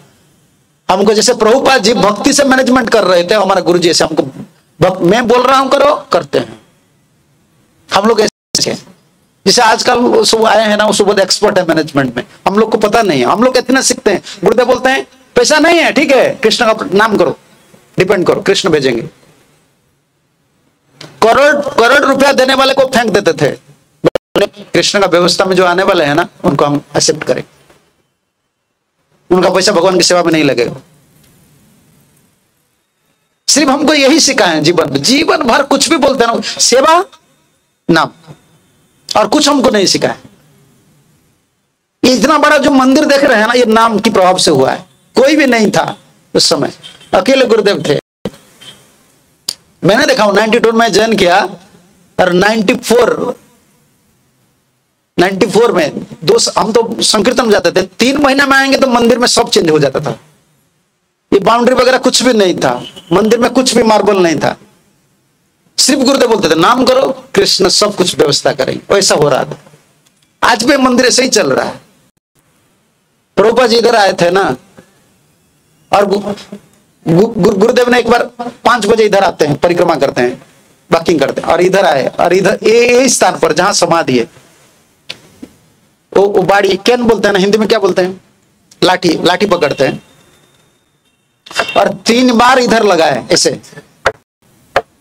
Speaker 1: हमको जैसे प्रभुपाद जी भक्ति से मैनेजमेंट कर रहे थे, हमारा गुरु जी ऐसे हमको मैं बोल रहा हूं करो, करते हैं। हम लोग ऐसे जैसे आजकल सब आए हैं ना, वो सब बहुत एक्सपर्ट है मैनेजमेंट में, हम लोग को पता नहीं है। हम लोग इतना सीखते हैं, गुरुदेव बोलते हैं पैसा नहीं है, ठीक है, कृष्ण का नाम करो, डिपेंड करो, कृष्ण भेजेंगे। करोड़ रुपया देने वाले को फेंक देते थे, कृष्ण का व्यवस्था में जो आने वाले हैं ना, उनको हम एक्सेप्ट करें, उनका पैसा भगवान की सेवा में नहीं लगेगा। सिर्फ हमको यही सिखाया जीवन भर कुछ भी बोलते हैं ना, सेवा नाम, और कुछ हमको नहीं सिखाया। ये इतना बड़ा जो मंदिर देख रहे हैं ना, ये नाम की प्रभाव से हुआ है। कोई भी नहीं था उस समय, अकेले गुरुदेव थे। मैंने देखा हूं 92 में जॉइन किया, और 94 में हम तो संकीर्तन में जाते थे, 3 महीना में आएंगे तो मंदिर में सब चेंज हो जाता था। ये बाउंड्री वगैरह कुछ भी नहीं था, मंदिर में कुछ भी मार्बल नहीं था, सिर्फ गुरुदेव बोलते थे नाम करो, कृष्ण सब कुछ व्यवस्था करेंगे। वैसा हो रहा था। आज भी मंदिर ऐसे ही चल रहा है। प्रभुपाद जी इधर आए थे ना, और गुरुदेव ने एक बार 5 बजे इधर आते हैं, परिक्रमा करते हैं, वॉकिंग करते हैं, और इधर आए, और इधर इस स्थान पर जहां समाधि है, वो बाड़ी कैन बोलते हैं ना, हिंदी में क्या बोलते हैं, लाठी पकड़ते हैं, और 3 बार इधर लगाए ऐसे।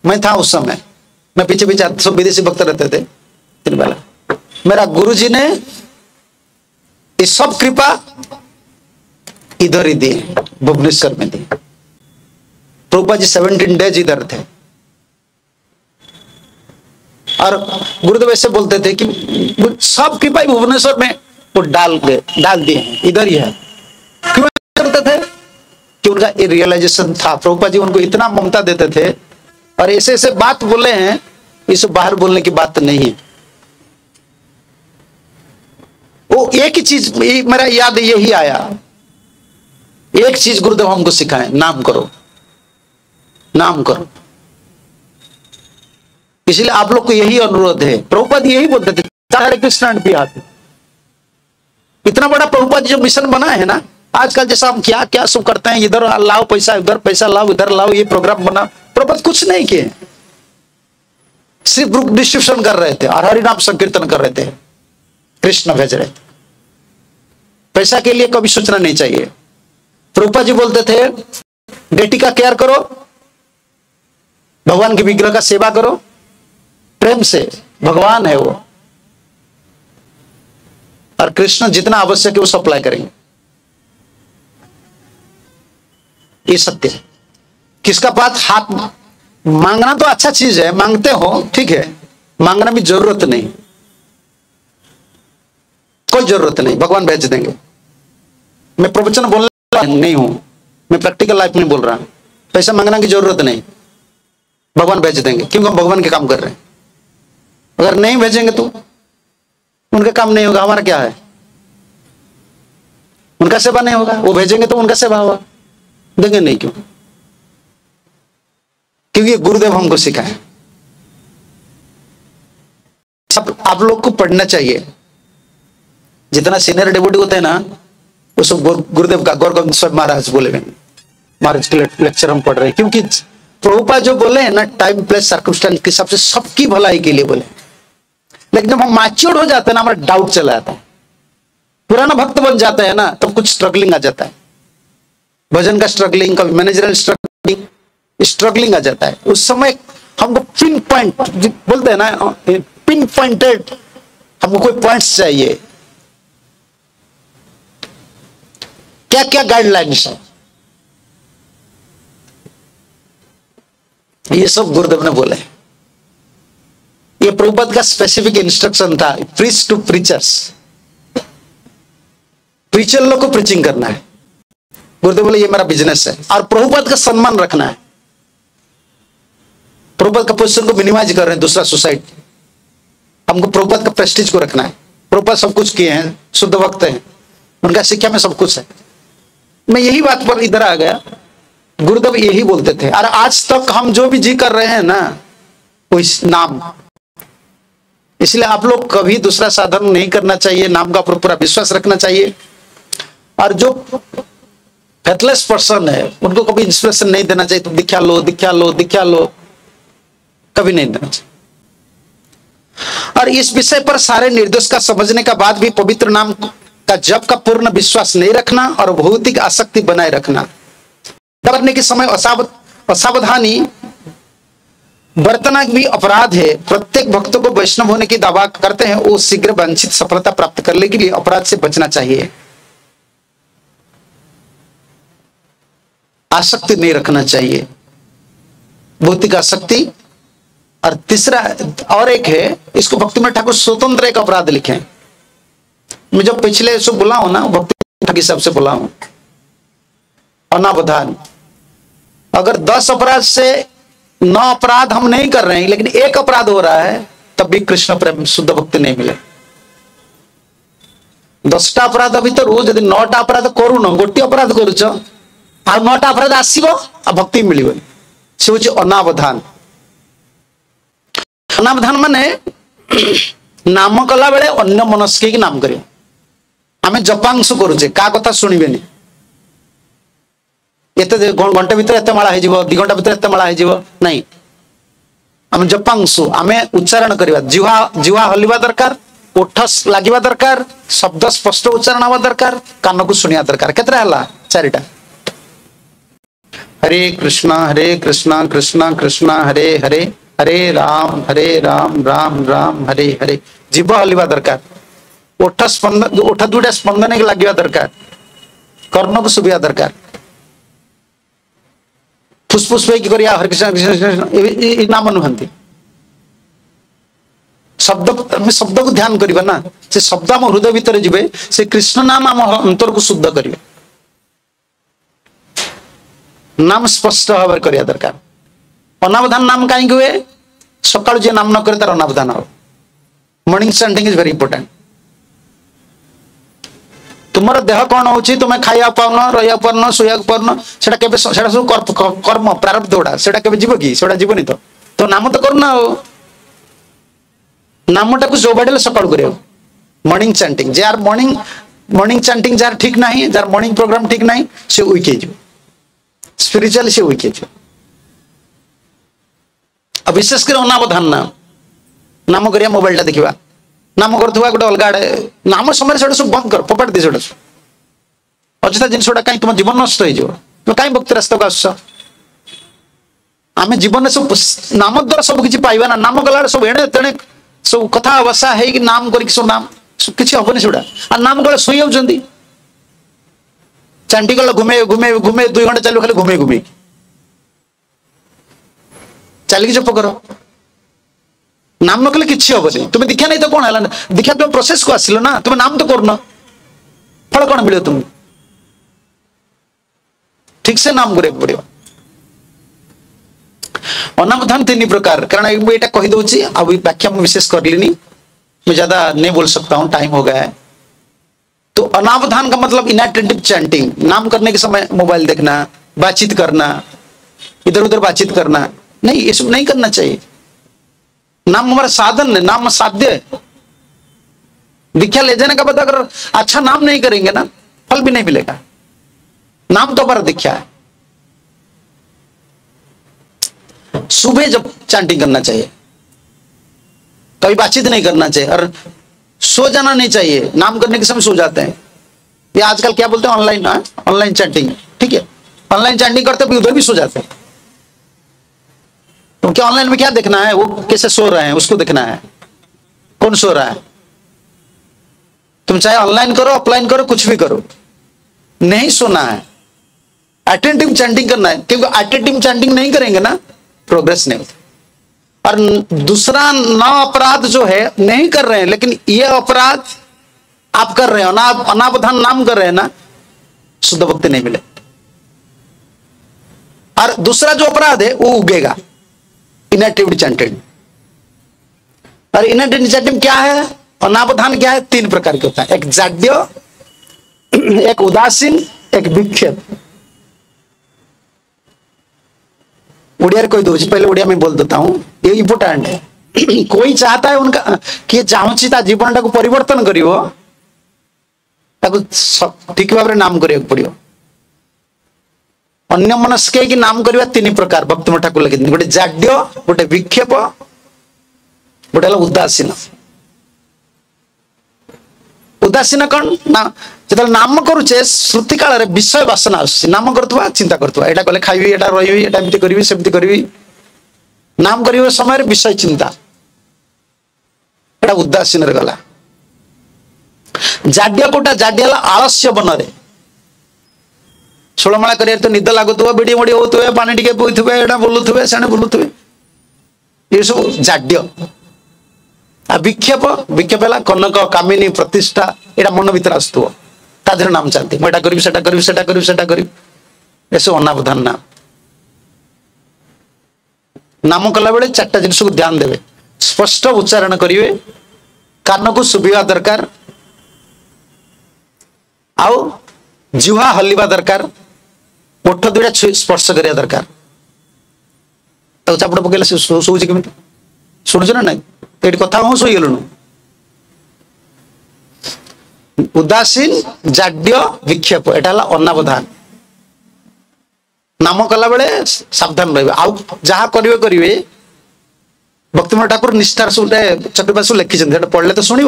Speaker 1: मैं था उस समय, मैं पीछे पीछे, सब विदेशी भक्त रहते थे 3 बार। मेरा गुरुजी ने ये सब कृपा इधर ही दी, भुवनेश्वर में दी। प्रभुपाद जी 17 डेज इधर थे और गुरुदेव ऐसे बोलते थे कि सब कृपा भुवनेश्वर में वो डाल दिए हैं, इधर ही है। क्यों करते थे? कि उनका रियलाइजेशन था, प्रभुपाद जी उनको इतना ममता देते थे और ऐसे ऐसे बात बोले हैं, इसे बाहर बोलने की बात नहीं है। वो एक ही चीज मेरा याद यही आया, एक चीज गुरुदेव हमको सिखाए, नाम करो, नाम करो। इसलिए आप लोग को यही अनुरोध है, प्रभुपाद यही बोलते थे, हरे कृष्ण भी आते। इतना बड़ा प्रभुपाद जो मिशन बना है ना, आजकल जैसा हम क्या क्या सब करते हैं, इधर लाओ पैसा, उधर पैसा लाओ, इधर लाओ, ये प्रोग्राम बना, प्रभुपाद कुछ नहीं किए, सिर्फ बुक डिस्ट्रीब्यूशन कर रहे थे और हरिनाम संकीर्तन कर रहे थे, कृष्ण भेज रहे थे। पैसा के लिए कभी सोचना नहीं चाहिए। प्रभुपाद जी बोलते थे बेटी का केयर करो, भगवान के विग्रह का सेवा करो प्रेम से, भगवान है वो, और कृष्ण जितना आवश्यक है वो सप्लाई करेंगे। ये सत्य है। किसका पास हाथ मांगना तो अच्छा चीज है, मांगते हो ठीक है, मांगना भी जरूरत नहीं, कोई जरूरत नहीं, भगवान भेज देंगे। मैं प्रवचन बोलने नहीं हूं, मैं प्रैक्टिकल लाइफ में बोल रहा हूं। पैसा मांगना की जरूरत नहीं, भगवान भेज देंगे, क्योंकि हम भगवान के काम कर रहे हैं। अगर नहीं भेजेंगे तो उनका काम नहीं होगा, हमारा क्या है? उनका सेवा नहीं होगा, वो भेजेंगे तो उनका सेवा होगा, देंगे नहीं क्यों? क्योंकि गुरुदेव हमको सिखाए। सब आप लोग को पढ़ना चाहिए, जितना सीनियर डिवोटी होते हैं ना, वो सब गुरुदेव का, गौरगोविंद स्वामी महाराज बोले, महाराज के लेक्चर हम पढ़ रहे हैं। क्योंकि प्रभुपाद जो बोले हैं ना, टाइम प्लेस सर्कमस्टेंस के हिसाब से सबकी भलाई के लिए बोले। लेकिन जब हम मैच्योर हो जाते हैं ना, हमारा डाउट चला जाता है, पुराना भक्त बन जाता है ना, तब कुछ स्ट्रगलिंग आ जाता है, भजन का स्ट्रगलिंग, कभी मैनेजरल स्ट्रगलिंग आ जाता है। उस समय हमको पिन पॉइंट बोलते हैं ना, पिन पॉइंटेड हमको कोई पॉइंट्स चाहिए, क्या क्या गाइडलाइंस है, ये सब गुरुदेव ने बोले। ये प्रभुपाद का स्पेसिफिक इंस्ट्रक्शन था, प्रीच टू प्रीचर्स, प्रीचर लोग को प्रीचिंग करना है। गुरुदेव बोले ये मेरा बिजनेस है, और प्रभुपाद का सम्मान रखना है। प्रभुपाद का पोजीशन को मिनिमाइज कर रहे हैं दूसरा सोसाइटी, हमको प्रभुपाद का प्रेस्टीज को रखना है। प्रभुपाद सब कुछ किए हैं, शुद्ध वक्त है, उनका शिक्षा में सब कुछ है। मैं यही बात पर इधर आ गया, गुरुदेव यही बोलते थे, और आज तक हम जो भी जी कर रहे हैं ना, वो नाम। इसलिए आप लोग कभी दूसरा साधन नहीं करना चाहिए, नाम का पूरा विश्वास रखना चाहिए। और जो फेथलेस पर्सन है, उनको कभी इंस्पिरेशन नहीं देना चाहिए, तो दिखा लो दिखा लो दिखा लो, कभी नहीं देना चाहिए। और इस विषय पर सारे निर्दोष का समझने का बाद भी पवित्र नाम का जप का पूर्ण विश्वास नहीं रखना और भौतिक आसक्ति बनाए रखना, करने के समय असावधानी बरतना भी अपराध है। प्रत्येक भक्त को वैष्णव होने की दावा करते हैं, वो शीघ्र वांछित सफलता प्राप्त करने के लिए अपराध से बचना चाहिए, आसक्ति नहीं रखना चाहिए, भौतिक आसक्ति। और तीसरा और एक है, इसको भक्ति में ठाकुर स्वतंत्र एक अपराध लिखे। मैं जब पिछले सो बोला हूं ना, भक्ति के हिसाब से बोला हूं, अनावधान। अगर 10 अपराध से 9 अपराध हम नहीं कर रहे हैं, लेकिन एक अपराध हो रहा है, तब भी कृष्ण प्रेम शुद्ध भक्ति नहीं मिले। 10टा अपराध अभी तो रोज यदि 9टा अपराध करू न, गोटे अपराध करुच आ 9टा अपराध आसब आ भक्ति मिल से हूँ अनावधान। अनावधान माने नाम कला बेले अन्य मनस्क नाम कर, आम जपांश करुचे, क्या कथा शुणबेनी, घंटे भीतर एत माला हो, 2 घंटा भीतर एत माला हो नहीं, आम जपांशु आम उच्चारण करवा, जिह्वा हलिवा दरकार, ओठ लगे दरकार, शब्द स्पष्ट उच्चारण हवा दरकार, कान को शुणिया दरकार। केतरा हला? 4टा। हरे कृष्णा कृष्णा कृष्णा हरे हरे, हरे राम राम राम हरे हरे। जीभ हलिवा दरकार, ओठ 2टा स्पंदन लगे दरकार, कर्ण को शुभिया दरकार। फुसफुस पे करिया हरे कृष्ण कृष्ण कृष्ण ये नाम नुहंती शब्द शब्द को ध्यान करबा ना से शब्द हम हृदय भीतर जिबे से कृष्ण नाम हम अंतर को शुद्ध करिवे नाम स्पष्ट भाव करिया दरकार अनावधान नाम काई हुए सकाळ जे नाम न करे तार अनावधान हो morning chanting is very important तुमर देह कौन होची तुम्हें खाया पाउन रहिया पाउन सोया पाउन सेटा केबे सेटा सब कर्म प्रारब्ध उडा सेटा केबे जीव की सेटा जीवनी तो नाम तो करना हो नामटा को जो बाडले सकाळ करियो morning chanting jar morning chanting jar ठीक नहीं जार मॉर्निंग प्रोग्राम ठीक नहीं से वीक जो स्पिरिचुअल से वीक जो अब विशेष कर अनावधान नाम करिया मोबाइल टा देखिबा नाम करथुवा गोटे अलग आड़े नाम समय से सब बंद कर फोपाड़ दे अଯଥା जिनसटा कहीं तुम जीवन नष्ट हो तुम कहीं भक्ति रास्ता को आस आम जीवन में सब नाम द्वारा सब किसी पाइबा ना नाम गला सब एणे तेणे सब कथा बसा है कि नाम करके सब नाम किसी हबनी सेटा आ नाम गला शुई जाउछंती चांटी गला घुमे घुमे घुमे 2 घंटा चलो खाली घुमे घुमे चलिए चुप करो नाम न कले किसी हेनी तुम दीक्षा नहीं तो कौन है दीक्षा तुम प्रोसेस को आसिल ना तुम नाम तो करना फल कौन मिले तुम ठीक से नाम करिया पड़ो अनावधान 3 प्रकार कारण ये कहीदे अब व्याख्या विशेष कर ली मैं ज्यादा नहीं बोल सकता हूँ टाइम हो गया है तो अनावधान का मतलब इनअटेंटिव चैंटिंग नाम करने के समय मोबाइल देखना बातचीत करना इधर उधर बातचीत करना नहीं ये सब नहीं करना चाहिए नाम हमारा साधन है नाम साध्य है दीक्षा ले जाने का बाद अगर अच्छा नाम नहीं करेंगे ना फल भी नहीं मिलेगा नाम तो हमारा दीक्षा है सुबह जब चैंटिंग करना चाहिए कभी बातचीत नहीं करना चाहिए और सो जाना नहीं चाहिए नाम करने के समय सो जाते हैं ये आजकल क्या बोलते हैं ऑनलाइन चैटिंग ठीक है ऑनलाइन चैटिंग करते भी उधर भी सो जाते हैं तो क्या ऑनलाइन में क्या देखना है वो कैसे सो रहे हैं उसको देखना है कौन सो रहा है तुम चाहे ऑनलाइन करो ऑफलाइन करो कुछ भी करो नहीं सोना है अटेंटिव चैंटिंग करना है क्योंकि अटेंटिव चैंटिंग नहीं करेंगे ना प्रोग्रेस नहीं होती और दूसरा नौ अपराध जो है नहीं कर रहे हैं लेकिन ये अपराध आप कर रहे हो ना अनावधान नाम कर रहे हैं ना शुद्ध भक्ति नहीं मिले और दूसरा जो अपराध है वो उगेगा इनएक्टिव चैंटिंग और इनएक्टिव चैंटिंग क्या है अनावधान क्या है 3 प्रकार के होता है एक जाड्य एक उदासीन एक विक्षेप उड़िया कोई दो पहले उड़िया में बोल देता हूँ ये इंपोर्टेंट है कोई चाहता है उनका कि चाहूँ ता जीवन टाक परिवर्तन करिवो ठीक भाव नाम करिया पड़ो अन्य मनस्क कि नाम करवा 3 प्रकार भक्ति ठाकुर लिखि गोटे जाड्य गोटे विक्षेप गोटे उदासीन उदासीन कौन ना जो नाम करुचे श्रुति काल विषय वासना आस नाम करुवा चिंता करुवा यहाँ कले खाइबी यहाँ रही एमती करी सेमती करी नाम कर समय विषय चिंता एटा उदासीन गला जाड्य कोटा जाड्य आलस्य बनरे षोलमाला कर तो निद लगुव बिड़ी मुड़ी होते पानी टे पीथे एटा बुलुवे से बुलुवे ये सब जाड्य आ विक्षेप विक्षेप है कनक कामिनी प्रतिष्ठा यहाँ मन भर आसुव तादेह नाम चाहती मुझे करी सेटा करी सेटा करी सेटा करी ये सब अनावधान नाम नाम कला बेले 4टा जिनिस को ध्यान देवे स्पष्ट उच्चारण करेंगे कान को शुभिवा दरकार आउ जिह्वा हल्वा दरकार ओठ 2टा स्पर्श करिया दरकार तो चापड़ पकड़े शोचे कमी शुणुच ना नहीं ये कथा हूँ शोगलु उदासीन जाड्य विक्षेप यहाँ अनावधान नाम कला बेले सावधान रही आउ जहाँ करेंगे भक्तिमय ठाकुर निष्ठार चतुर्पाश लिखी पढ़ले तो शुण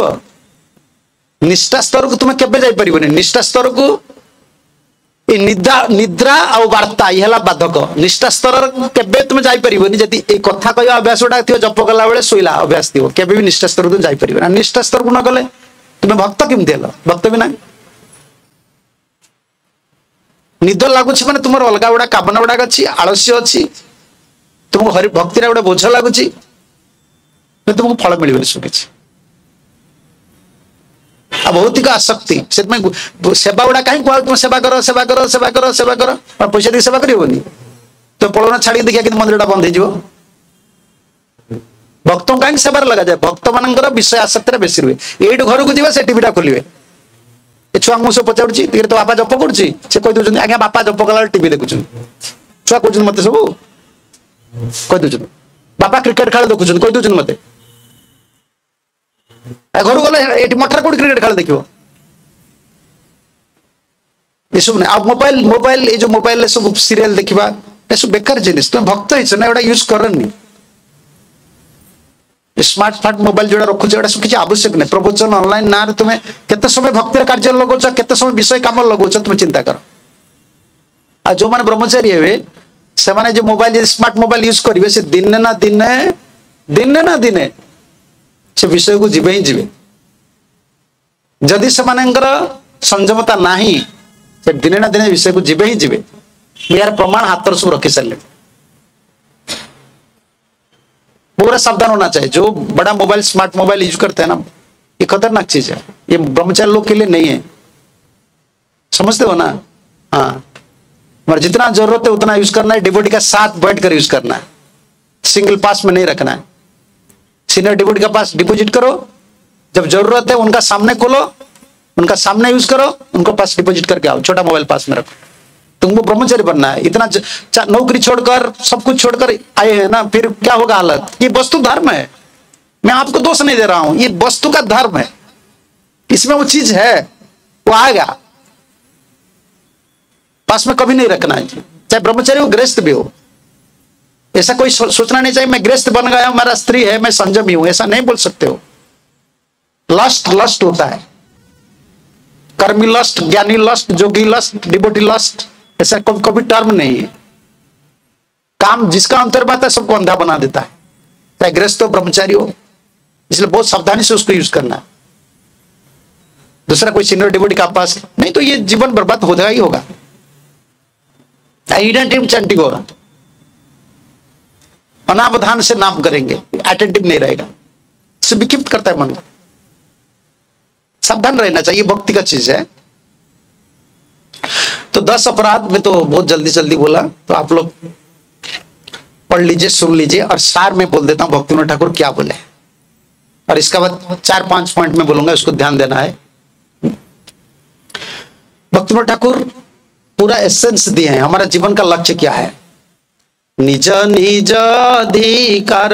Speaker 1: निष्ठा स्तर को तुम्हें केबे जाई परिबनी निष्ठा स्तर को निद्रा निद्रा आ वार्ता ये बाधक निष्ठा स्तर केबे तुम्हें जाई परिबनी जदि ए कथा कहवा अभ्यास गोटा थी जप कला बेले शोला अभ्यास थी केबे भी निष्ठा स्तर को तुम जाई परिबनी निष्ठा स्तर को न गले तुम्हें भक्त केमती हल भक्त भी ना निद लगुच माने तुम अलग गुड़ा कामना गुड़ाक अच्छी आलस्य अच्छी तुमको हरि भक्ति गोटे बोझ लगुच तुमको फल मिल सब किसी भौतिक आसक्ति से सेवा गुड़ा कहीं कह तुम सेवा कर सेवा कर सेवा कर सेवा कर और पैसा दी सेवा करनी तो पड़ोना छाड़ी देखिए कि मंदिर बंद हो भक्तों कहीं सेवार लगा जाए भक्त मान विषय आसक्ति बेसी रुए ये घर को जी से टीवी खोलिए छुआ मुझे पचारूँ तो बापा जप कर आज्ञा बापा जप कला टीवी देखुं छुआ कह मत सब कहीदे बापा क्रिकेट खेल देखुं कहीदे मत घर गले मठर कौट क्रिकेट खेल देख सब ना मोबाइल मोबाइल ये जो मोबाइल सब सीरियल देखा ये सब बेकार जिनिस तुम भक्त ना एटा यूज करनी स्मार्ट फार्ट मोबाइल जो रखुच किसी आवश्यक नहीं प्रवचन ऑनलाइन ना तुम्हें केते समय भक्तिर कार्य लगौच केते समय विषय काम लगौच तुम चिंता कर आ जो माने ब्रह्मचारी हे से माने जो मोबाइल स्मार्ट मोबाइल यूज करेंगे से दिने ना दिने से विषय को जीवे ही जीवे जदि से संयमता नहीं से दिने ना दिने विषय को जीवे ही जीवे यार प्रमाण हाथ सब रखी सारे पूरा सावधान होना चाहिए जो बड़ा मोबाइल स्मार्ट मोबाइल यूज करते हैं ना ये खतरनाक चीज है ये ब्रह्मचारी लोग के लिए नहीं है समझते हो ना हाँ मगर जितना जरूरत है उतना यूज करना है डिवोटी का साथ बैठ कर यूज करना है सिंगल पास में नहीं रखना है सीनियर डिवोटी का पास डिपॉजिट करो जब जरूरत है उनका सामने खोलो उनका सामने यूज करो उनको पास डिपॉजिट करके आओ छोटा मोबाइल पास में रखो तुमको ब्रह्मचारी बनना है इतना नौकरी छोड़कर सब कुछ छोड़कर आए हैं ना फिर क्या होगा हालत ये वस्तु धर्म है मैं आपको दोष नहीं दे रहा हूं ये वस्तु का धर्म है इसमें वो चीज है वो आएगा पास में कभी नहीं रखना है चाहे ब्रह्मचारी हो गृहस्थ भी हो ऐसा कोई सोचना नहीं चाहिए मैं गृहस्थ बन गया हमारा स्त्री है मैं संयमी हूं ऐसा नहीं बोल सकते हो लस्ट लस्ट होता है कर्मी लस्ट ज्ञानी लस्ट जोगी लस्ट डिवोटी लस्ट ऐसा कभी टर्म नहीं है काम जिसका अंतर्गत है सबको अंधा बना देता है चाहे गृहस्थ हो ब्रह्मचारी हो इसलिए बहुत सावधानी से उसको यूज करना है दूसरा कोई सीनियर डिवोटी का पास नहीं तो ये जीवन बर्बाद होगा ही होगा आइडेंटिटी चैंटिंग होगा अनावधान से नाम करेंगे अटेंटिव नहीं रहेगा इससे विक्षिप्त करता है मन को सावधान रहना चाहिए भक्ति का चीज है तो 10 अपराध में तो बहुत जल्दी जल्दी बोला तो आप लोग पढ़ लीजिए सुन लीजिए और सार में बोल देता हूं भक्तिविनोद ठाकुर क्या बोले और इसका बाद 4-5 पॉइंट में बोलूंगा उसको ध्यान देना है भक्तिविनोद ठाकुर पूरा एसेंस दिए हैं हमारा जीवन का लक्ष्य क्या है निज निज अधिकार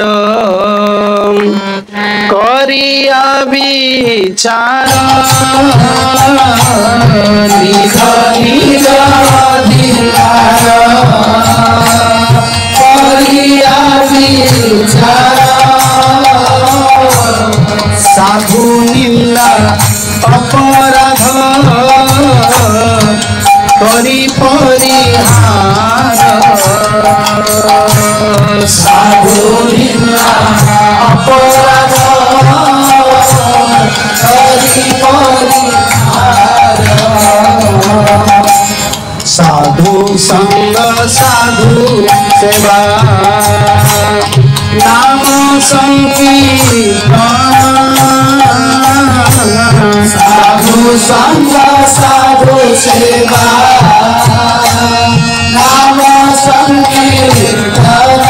Speaker 1: करिया विचार निज निज अधिकार करिया विचार साधु निंदा अपराध करी परिहार साधु निंदा अपराध करी परिहार साधु संग साधु सेवा नाम संकीर्तन साधु संग साधु सेवा नाम संकीर्तन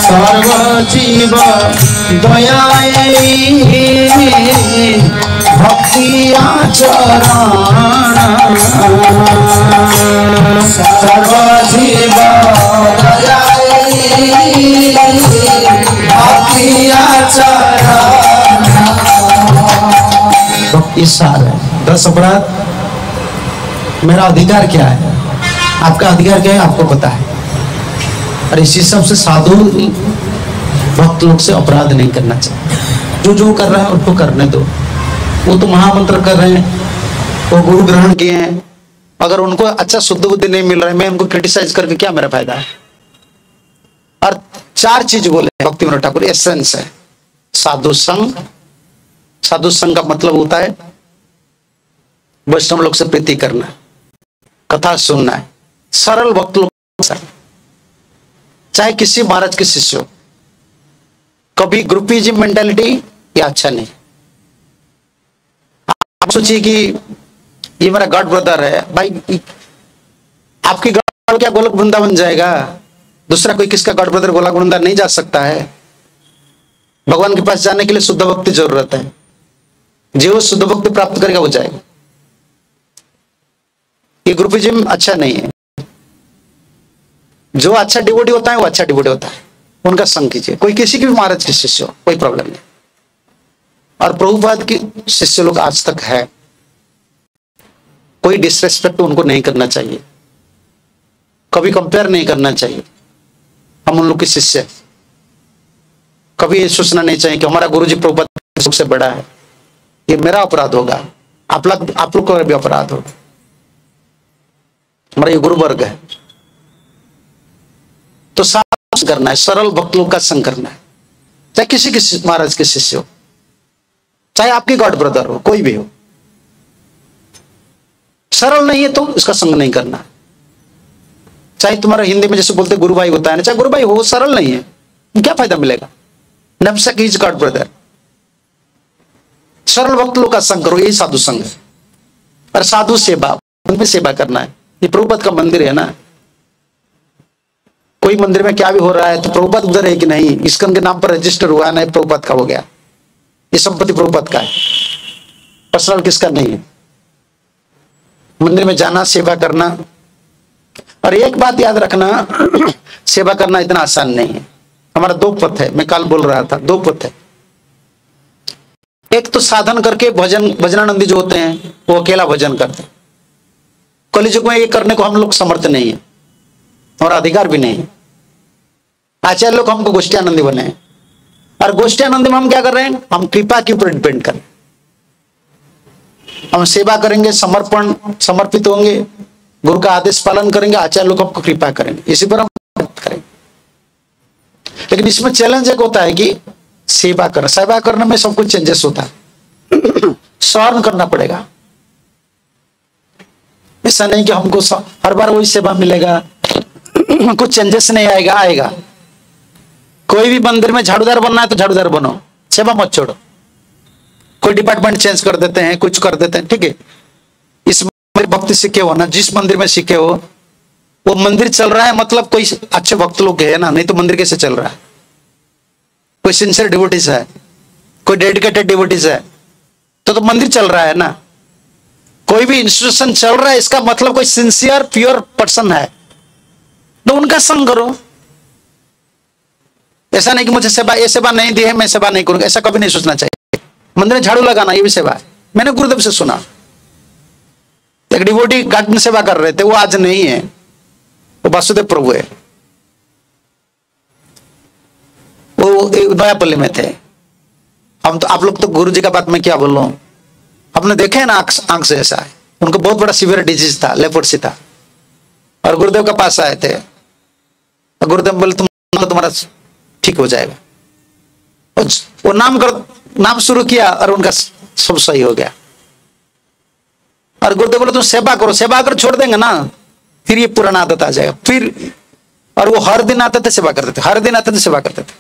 Speaker 1: सर्व जीव दयायै भक्ति आचरण सर्व जीव दयायै भक्ति आचरण भक्ति सार है 10 अपराध मेरा अधिकार क्या है आपका अधिकार क्या है आपको पता है और इसी सबसे साधु भक्त लोग से अपराध नहीं करना चाहिए जो कर रहा है उनको करने दो वो तो महामंत्र कर रहे हैं वो गुरु ग्रहण किए हैं अगर उनको अच्छा शुद्ध बुद्धि नहीं मिल रहा है मैं उनको क्रिटिसाइज करके क्या मेरा फायदा है और 4 चीज बोले भक्तिविनोद ठाकुर एसेंस है साधु संग का मतलब होता है वैष्णव लोग से प्रीति करना है, कथा सुनना है, सरल भक्त लोग, चाहे किसी महाराज के शिष्य हो। कभी ग्रुपिज्म मेंटालिटी ये अच्छा नहीं। आप सोचिए कि ये मेरा गॉड ब्रदर है भाई, आपकी गॉड क्या गोलक वृंदावन जाएगा? दूसरा कोई किसका गॉड ब्रदर गोलक वृंदावन नहीं जा सकता है। भगवान के पास जाने के लिए शुद्ध भक्ति जरूरत है। जो शुद्ध भक्ति प्राप्त करेगा वो जाएगा। ये ग्रुपिज्म अच्छा नहीं है। जो अच्छा डिवोटी होता है वो अच्छा डिवोटी होता है, उनका संग कीजिए। कोई किसी की भी महाराज के शिष्य हो, कोई प्रॉब्लम नहीं। और प्रभुपाद के शिष्य लोग आज तक है, कोई डिसरेस्पेक्ट उनको नहीं करना चाहिए, कभी कंपेयर नहीं करना चाहिए। हम उन लोग के शिष्य हैं। कभी ये सोचना नहीं चाहिए कि हमारा गुरुजी प्रभुपाद सबसे बड़ा है, ये मेरा अपराध होगा, आप लोग का भी अपराध होगा। हमारा ये गुरु वर्ग है। तो साथ करना है, सरल भक्त लोग का संग करना है, चाहे किसी के महाराज के शिष्य हो, चाहे आपके गॉड ब्रदर हो, कोई भी हो। सरल नहीं है तो इसका संग नहीं करना। चाहे तुम्हारा हिंदी में जैसे बोलते गुरु भाई होता है ना, चाहे गुरु भाई हो, सरल नहीं है, क्या फायदा मिलेगा? नमस्क इज गॉड ब्रदर। सरल भक्त लोग का संग करो, यही साधु संग है। और साधु सेवा, उनमें सेवा करना है। ये प्रभुपाद का मंदिर है ना, कोई मंदिर में क्या भी हो रहा है तो प्रभुपाद उधर है कि नहीं, इस्कॉन के नाम पर रजिस्टर हुआ है ना, प्रभुपाद का हो गया, ये संपत्ति प्रभुपाद का है, पर्सनल किसका नहीं है। मंदिर में जाना, सेवा करना। और एक बात याद रखना, सेवा करना इतना आसान नहीं है। हमारा दो पथ है, मैं कल बोल रहा था, दो पथ है। एक तो साधन करके भजनानंदी जो होते हैं वो अकेला भजन करते हैं। कलियुग में ये करने को हम लोग समर्थ नहीं है और अधिकार भी नहीं है। आचार्य लोग हमको गोष्ठियानंदी बने हैं, और गोष्ठियानंदी में हम क्या कर रहे हैं? हम कृपा के ऊपर डिपेंड करें। हम सेवा करेंगे, समर्पित होंगे, गुरु का आदेश पालन करेंगे, आचार्य लोग हमको कृपा करेंगे, इसी पर हम करेंगे। लेकिन इसमें चैलेंज एक होता है कि सेवा करने में सब कुछ चेंजेस होता है, सहन करना पड़ेगा। ऐसा नहीं कि हमको हर बार वही सेवा मिलेगा, कुछ चेंजेस नहीं आएगा। कोई भी मंदिर में झाड़ूदार बनना है तो झाड़ूदार बनो, सेवा मत छोड़ो। कोई डिपार्टमेंट चेंज कर देते हैं, कुछ कर देते हैं, ठीक है। इस मंदिर भक्ति सीखे हो ना, जिस मंदिर में सीखे हो वो मंदिर चल रहा है, मतलब कोई अच्छे भक्त लोग है ना, नहीं तो मंदिर कैसे चल रहा है? कोई सिंसियर डिवोटीज है, कोई डेडिकेटेड डिवोटीज है, तो मंदिर चल रहा है ना। कोई भी इंस्टीट्यूशन चल रहा है, इसका मतलब कोई सिंसियर प्योर पर्सन है, तो उनका संग करो। ऐसा नहीं कि मुझे ये सेवा नहीं दी है, मैं सेवा नहीं करूंगा, ऐसा कभी नहीं सोचना चाहिए। मंदिर में झाड़ू लगाना ये भी सेवा है। मैंने गुरुदेव से सुना, एक डिवोटी घाट में सेवा कर रहे थे, वो आज नहीं है, वो वासुदेव प्रभु है, वो नयापल्ली में थे। हम तो, आप लोग तो गुरु जी का बात मैं क्या बोल रहा हूं, आपने देखे है ना, आंख से ऐसा है। उनको बहुत बड़ा सीवियर डिजीज था, लेप्रोसी था, और गुरुदेव के पास आए थे। और गुरुदेव बोले तुम्हारा ठीक हो जाएगा। वो नाम शुरू किया और उनका सब सही हो गया। और गुरुदेव बोले तुम सेवा करो, सेवा अगर छोड़ देंगे ना फिर ये पुराना आदत आ जाएगा फिर। और वो हर दिन आते थे सेवा करते थे, हर दिन आते थे सेवा करते थे।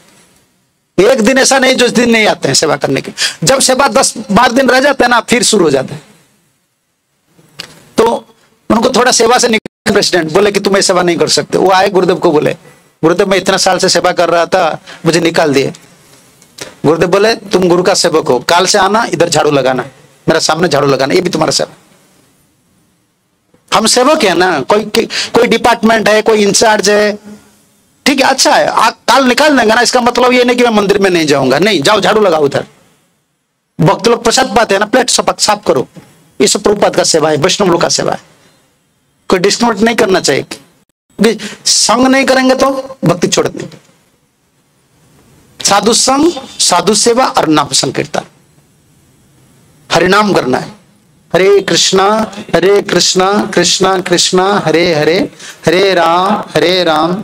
Speaker 1: एक दिन ऐसा नहीं जो दिन नहीं आते हैं सेवा करने के। जब सेवा 10-12 दिन रह जाते हैं ना, फिर शुरू हो जाते हैं। तो उनको थोड़ा सेवा से निकल, प्रेसिडेंट बोले कि तुम ये सेवा नहीं कर सकते। वो आए गुरुदेव को बोले, गुरुदेव मैं इतना साल से सेवा कर रहा था, मुझे निकाल दिए। गुरुदेव बोले तुम गुरु का सेवक हो, काल से आना, इधर झाड़ू लगाना, मेरा सामने झाड़ू लगाना, ये भी तुम्हारा सेवा। हम सेवक है ना, कोई डिपार्टमेंट है, कोई इंचार्ज है, ठीक है, अच्छा है, काल निकाल देंगे ना, इसका मतलब ये नहीं कि मैं मंदिर में नहीं जाऊंगा। नहीं, जाओ झाड़ू लगाओ उधर। भक्त लोग प्रसाद पाते हैं ना, प्लेट साफ करो। ये सब प्रभुपाद का सेवा है, वैष्णव लोग का सेवा है। कोई डिस्कमेंट नहीं करना चाहिए। संग नहीं करेंगे तो भक्ति छोड़ देंगे। साधु संग, साधु सेवा और नाम संकीर्तन, हरिनाम करना है। हरे कृष्णा कृष्णा कृष्णा हरे हरे, हरे राम।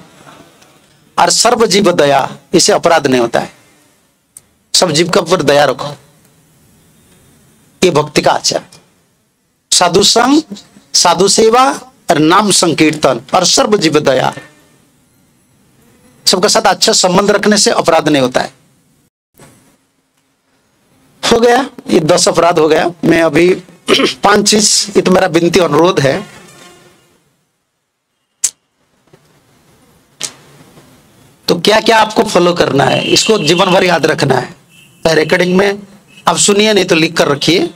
Speaker 1: और सर्व जीव दया, इसे अपराध नहीं होता है। सब जीव का ऊपर दया रखो, ये भक्ति का आचार। साधु संग, साधु सेवा और नाम संकीर्तन और सर्व जीव दया, सबके साथ अच्छा संबंध रखने से अपराध नहीं होता है। हो गया, ये 10 अपराध हो गया। मैं अभी 5 चीज, ये तो मेरा विनती अनुरोध है। तो क्या क्या आपको फॉलो करना है, इसको जीवन भर याद रखना है। चाहे रिकॉर्डिंग में आप सुनिए, नहीं तो लिख कर रखिए।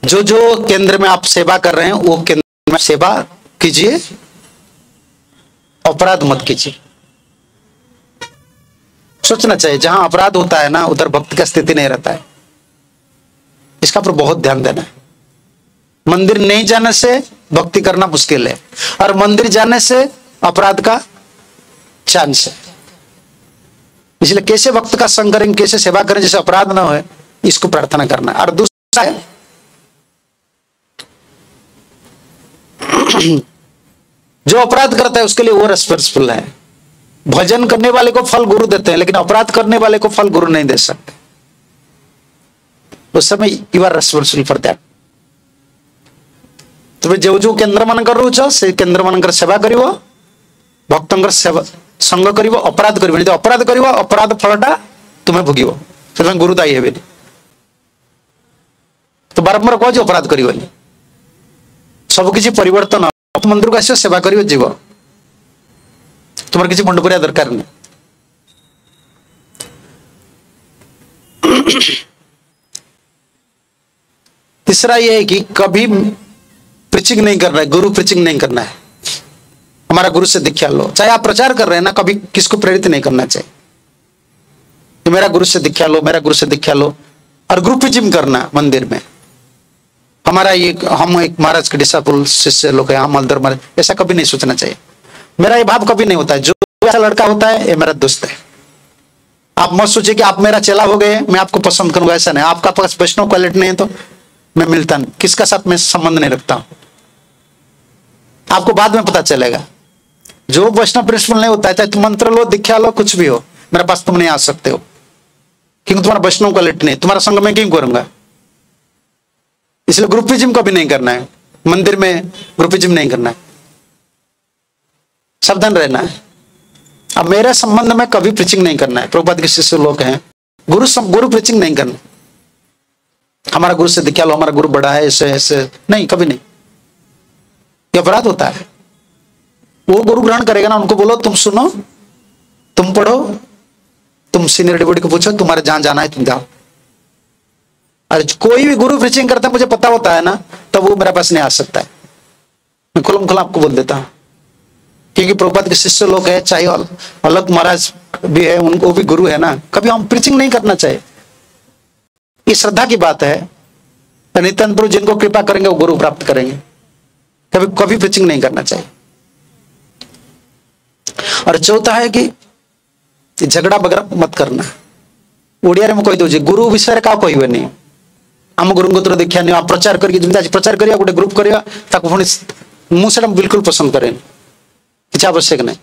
Speaker 1: जो जो केंद्र में आप सेवा कर रहे हैं वो केंद्र में सेवा कीजिए, अपराध मत कीजिए। सोचना चाहिए, जहां अपराध होता है ना उधर भक्ति का स्थिति नहीं रहता है। इसका पर बहुत ध्यान देना है। मंदिर नहीं जाने से भक्ति करना मुश्किल है, और मंदिर जाने से अपराध का चांस है। इसलिए कैसे भक्त का संग करें, कैसे सेवा करें जिससे अपराध ना हो, इसको प्रार्थना करना। और दूसरा है जो अपराध करता है उसके लिए वो रिस्पॉन्सिबल है। भजन करने वाले को फल गुरु देते हैं, लेकिन अपराध करने वाले को फल गुरु नहीं दे सकते। उस समय you are responsible for that. तुम्हें जो जो केंद्र मानकर रोच से केंद्र मानकर सेवा करिवो, भक्तंकर सेवा संग करिवो, अपराध करिवो। यदि अपराध करिवो, अपराध फलटा तुम्हें भोगिवो, से गुरु दायी हेबेनि। तो बारंबार कह अपराध करिवोनि, सब किसी परिवर्तन। मंदिर को आस सेवा करिवो, जीव, तुम्हारे किसी मुंड पुरिया दरकार नहीं। तीसरा यह है कि कभी प्रीचिंग नहीं करना है, गुरु प्रीचिंग नहीं करना है। हमारा गुरु से दीक्षा लो। चाहे आप प्रचार कर रहे हैं ना, कभी किसको प्रेरित नहीं करना चाहिए कि मेरा गुरु से दीक्षा लो, मेरा गुरु से दीक्षा लो। और ग्रुपिज्म करना मंदिर में, हमारा ये, हम एक महाराज के डिसापुल शिष्य लोग हैं, हम अलदर महाराज, ऐसा कभी नहीं सोचना चाहिए। मेरा ये भाव कभी नहीं होता है। जो ऐसा लड़का होता है ये मेरा दोस्त है। आप मत सोचिए कि आप मेरा चेला हो गए, मैं आपको पसंद करूंगा, ऐसा नहीं। आपका पास वैष्णव क्वालिटी नहीं है तो मैं मिलता नहीं, किसका साथ मैं संबंध नहीं रखता हूं। आपको बाद में पता चलेगा। जो वैष्णव प्रिंसिपल नहीं होता है, चाहे तुम मंत्र लो, दीक्षा लो, कुछ भी हो, मेरे पास तुम नहीं आ सकते हो, क्योंकि तुम्हारा वैष्णव क्वालिटी नहीं। तुम्हारा संग मैं क्यों करूंगा? इसलिए ग्रुपिज्म कभी नहीं करना है, मंदिर में ग्रुपिज्म नहीं करना है, सावधान रहना है। अब मेरे संबंध में कभी प्रीचिंग नहीं करना है। प्रभुपाद के शिष्य लोग हैं, गुरु प्रीचिंग नहीं करना। हमारा गुरु से दीक्षा लो, हमारा गुरु बड़ा है, ऐसे ऐसे नहीं, कभी नहीं। ये अपराध होता है। वो गुरु ग्रहण करेगा ना, उनको बोलो तुम सुनो, तुम पढ़ो, तुम सीनियर डिवोटी को पूछो, तुम्हारे जहां जाना है तुम जाओ। अरे कोई भी गुरु प्रीचिंग करता है, मुझे पता होता है ना, तब वो मेरे पास नहीं आ सकता है। मैं खुलम खुला आपको बोल देता हूं, क्योंकि प्रभुपाद के शिष्य लोग हैं, चाहे अलग महाराज भी है, उनको भी गुरु है ना, कभी हम प्रीचिंग नहीं करना चाहिए। ये श्रद्धा की बात है। नित्यानंद प्रभु जिनको कृपा करेंगे वो गुरु प्राप्त करेंगे। कभी कभी प्रीचिंग नहीं करना चाहिए। और चौथा है कि झगड़ा वगैरह मत करना। ओडिया में कही दो गुरु विषय क्या कह नहीं, आम गुरु को देखा नहीं, आप प्रचार करके प्रचार करिया, गोटे ग्रुप करिया, मुझे बिल्कुल पसंद करें, किसी आवश्यक नहीं,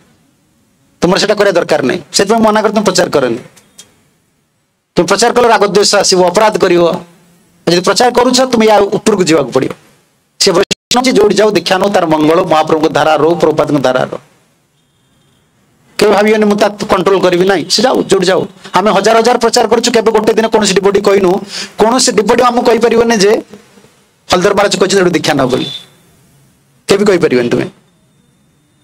Speaker 1: तुम से दरकार नहीं, से मना कर तुम प्रचार करें। तुम प्रचार कल राग द्वेष आसो, अपराध कर। प्रचार करुच तुम या ऊपर को जावाक पड़ो। से वैष्णव जोड़ी जाओ, दीक्षा नो, तार मंगल, महाप्रभु धारा रो, प्रभुपाद धारा रो। के भावी मुझे कंट्रोल करी ना, से जाओ जोड़ी जाओ। आम हजार हजार प्रचार करुँ, गोटे दिन कौन डिवोटी कहनु, कौन डिवोटी आमको कहीपर जे हलदर महाराज कही दीक्षा न बोली, के कहीपर तुम्हें।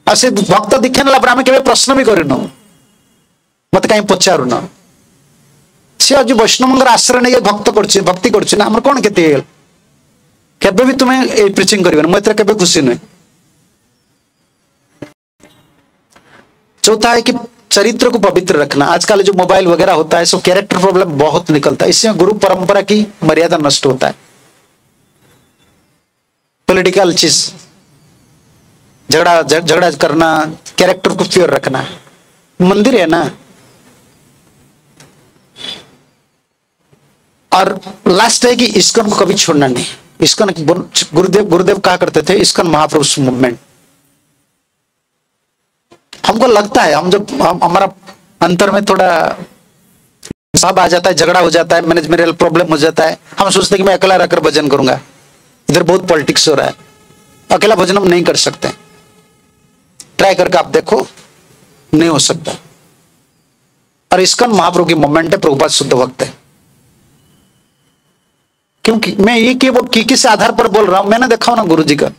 Speaker 1: आ से भक्त दीक्षा नाला आम के प्रश्न भी करनु, मत कहीं पचारूना। सी आज वैष्णव आश्रय नहीं भक्त कर भक्ति कर आम कौन के भी तुम्हें प्रीचिंग कर, मुझे के खुशी नुहे। चौथा है कि चरित्र को पवित्र रखना। आजकल जो मोबाइल वगैरह होता है, सो कैरेक्टर प्रॉब्लम बहुत निकलता है, इससे गुरु परंपरा की मर्यादा नष्ट होता है। पॉलिटिकल चीज, झगड़ा करना, कैरेक्टर को प्योर रखना। मंदिर है ना। और लास्ट है कि इस्कॉन को कभी छोड़ना नहीं। इस्कॉन गुरुदेव कहा करते थे, इस्कॉन महाप्रभु मूवमेंट। हमको लगता है, हम जब हमारा अंतर में थोड़ा सब आ जाता है, झगड़ा हो जाता है, मैनेजमेंटल प्रॉब्लम हो जाता है। हम सोचते हैं कि मैं अकेला रहकर भजन करूंगा। इधर बहुत पॉलिटिक्स हो रहा है, अकेला भजन हम नहीं कर सकते। ट्राई करके आप देखो, नहीं हो सकता। और इस्कॉन महाप्रभु की मूवमेंट है, प्रभुपाद शुद्ध भक्त है। क्योंकि मैं ये किस आधार पर बोल रहा हूं, मैंने देखा हूं ना गुरु जी का।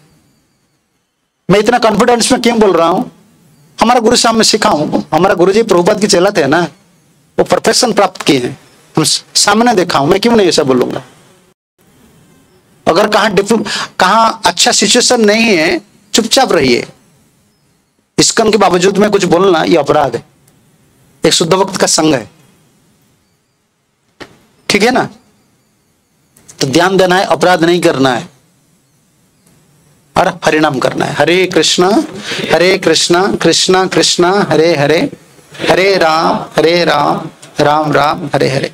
Speaker 1: मैं इतना कॉन्फिडेंस में क्यों बोल रहा हूं? हमारा गुरु साहब में सीखा हूं। हमारा गुरु जी प्रभुपाद के चेला थे ना, वो परफेक्शन प्राप्त किए हैं, हम सामने देखा हूं। मैं क्यों नहीं ऐसा बोलूंगा? अगर कहां अच्छा सिचुएशन नहीं है, चुपचाप रहिए। इस्कॉन के बावजूद में कुछ बोलना ये अपराध है, एक शुद्ध भक्त का संग है। ठीक है ना? तो ध्यान देना है, अपराध नहीं करना है और हरिनाम करना है। हरे कृष्णा कृष्णा कृष्णा हरे हरे, हरे राम राम राम हरे हरे।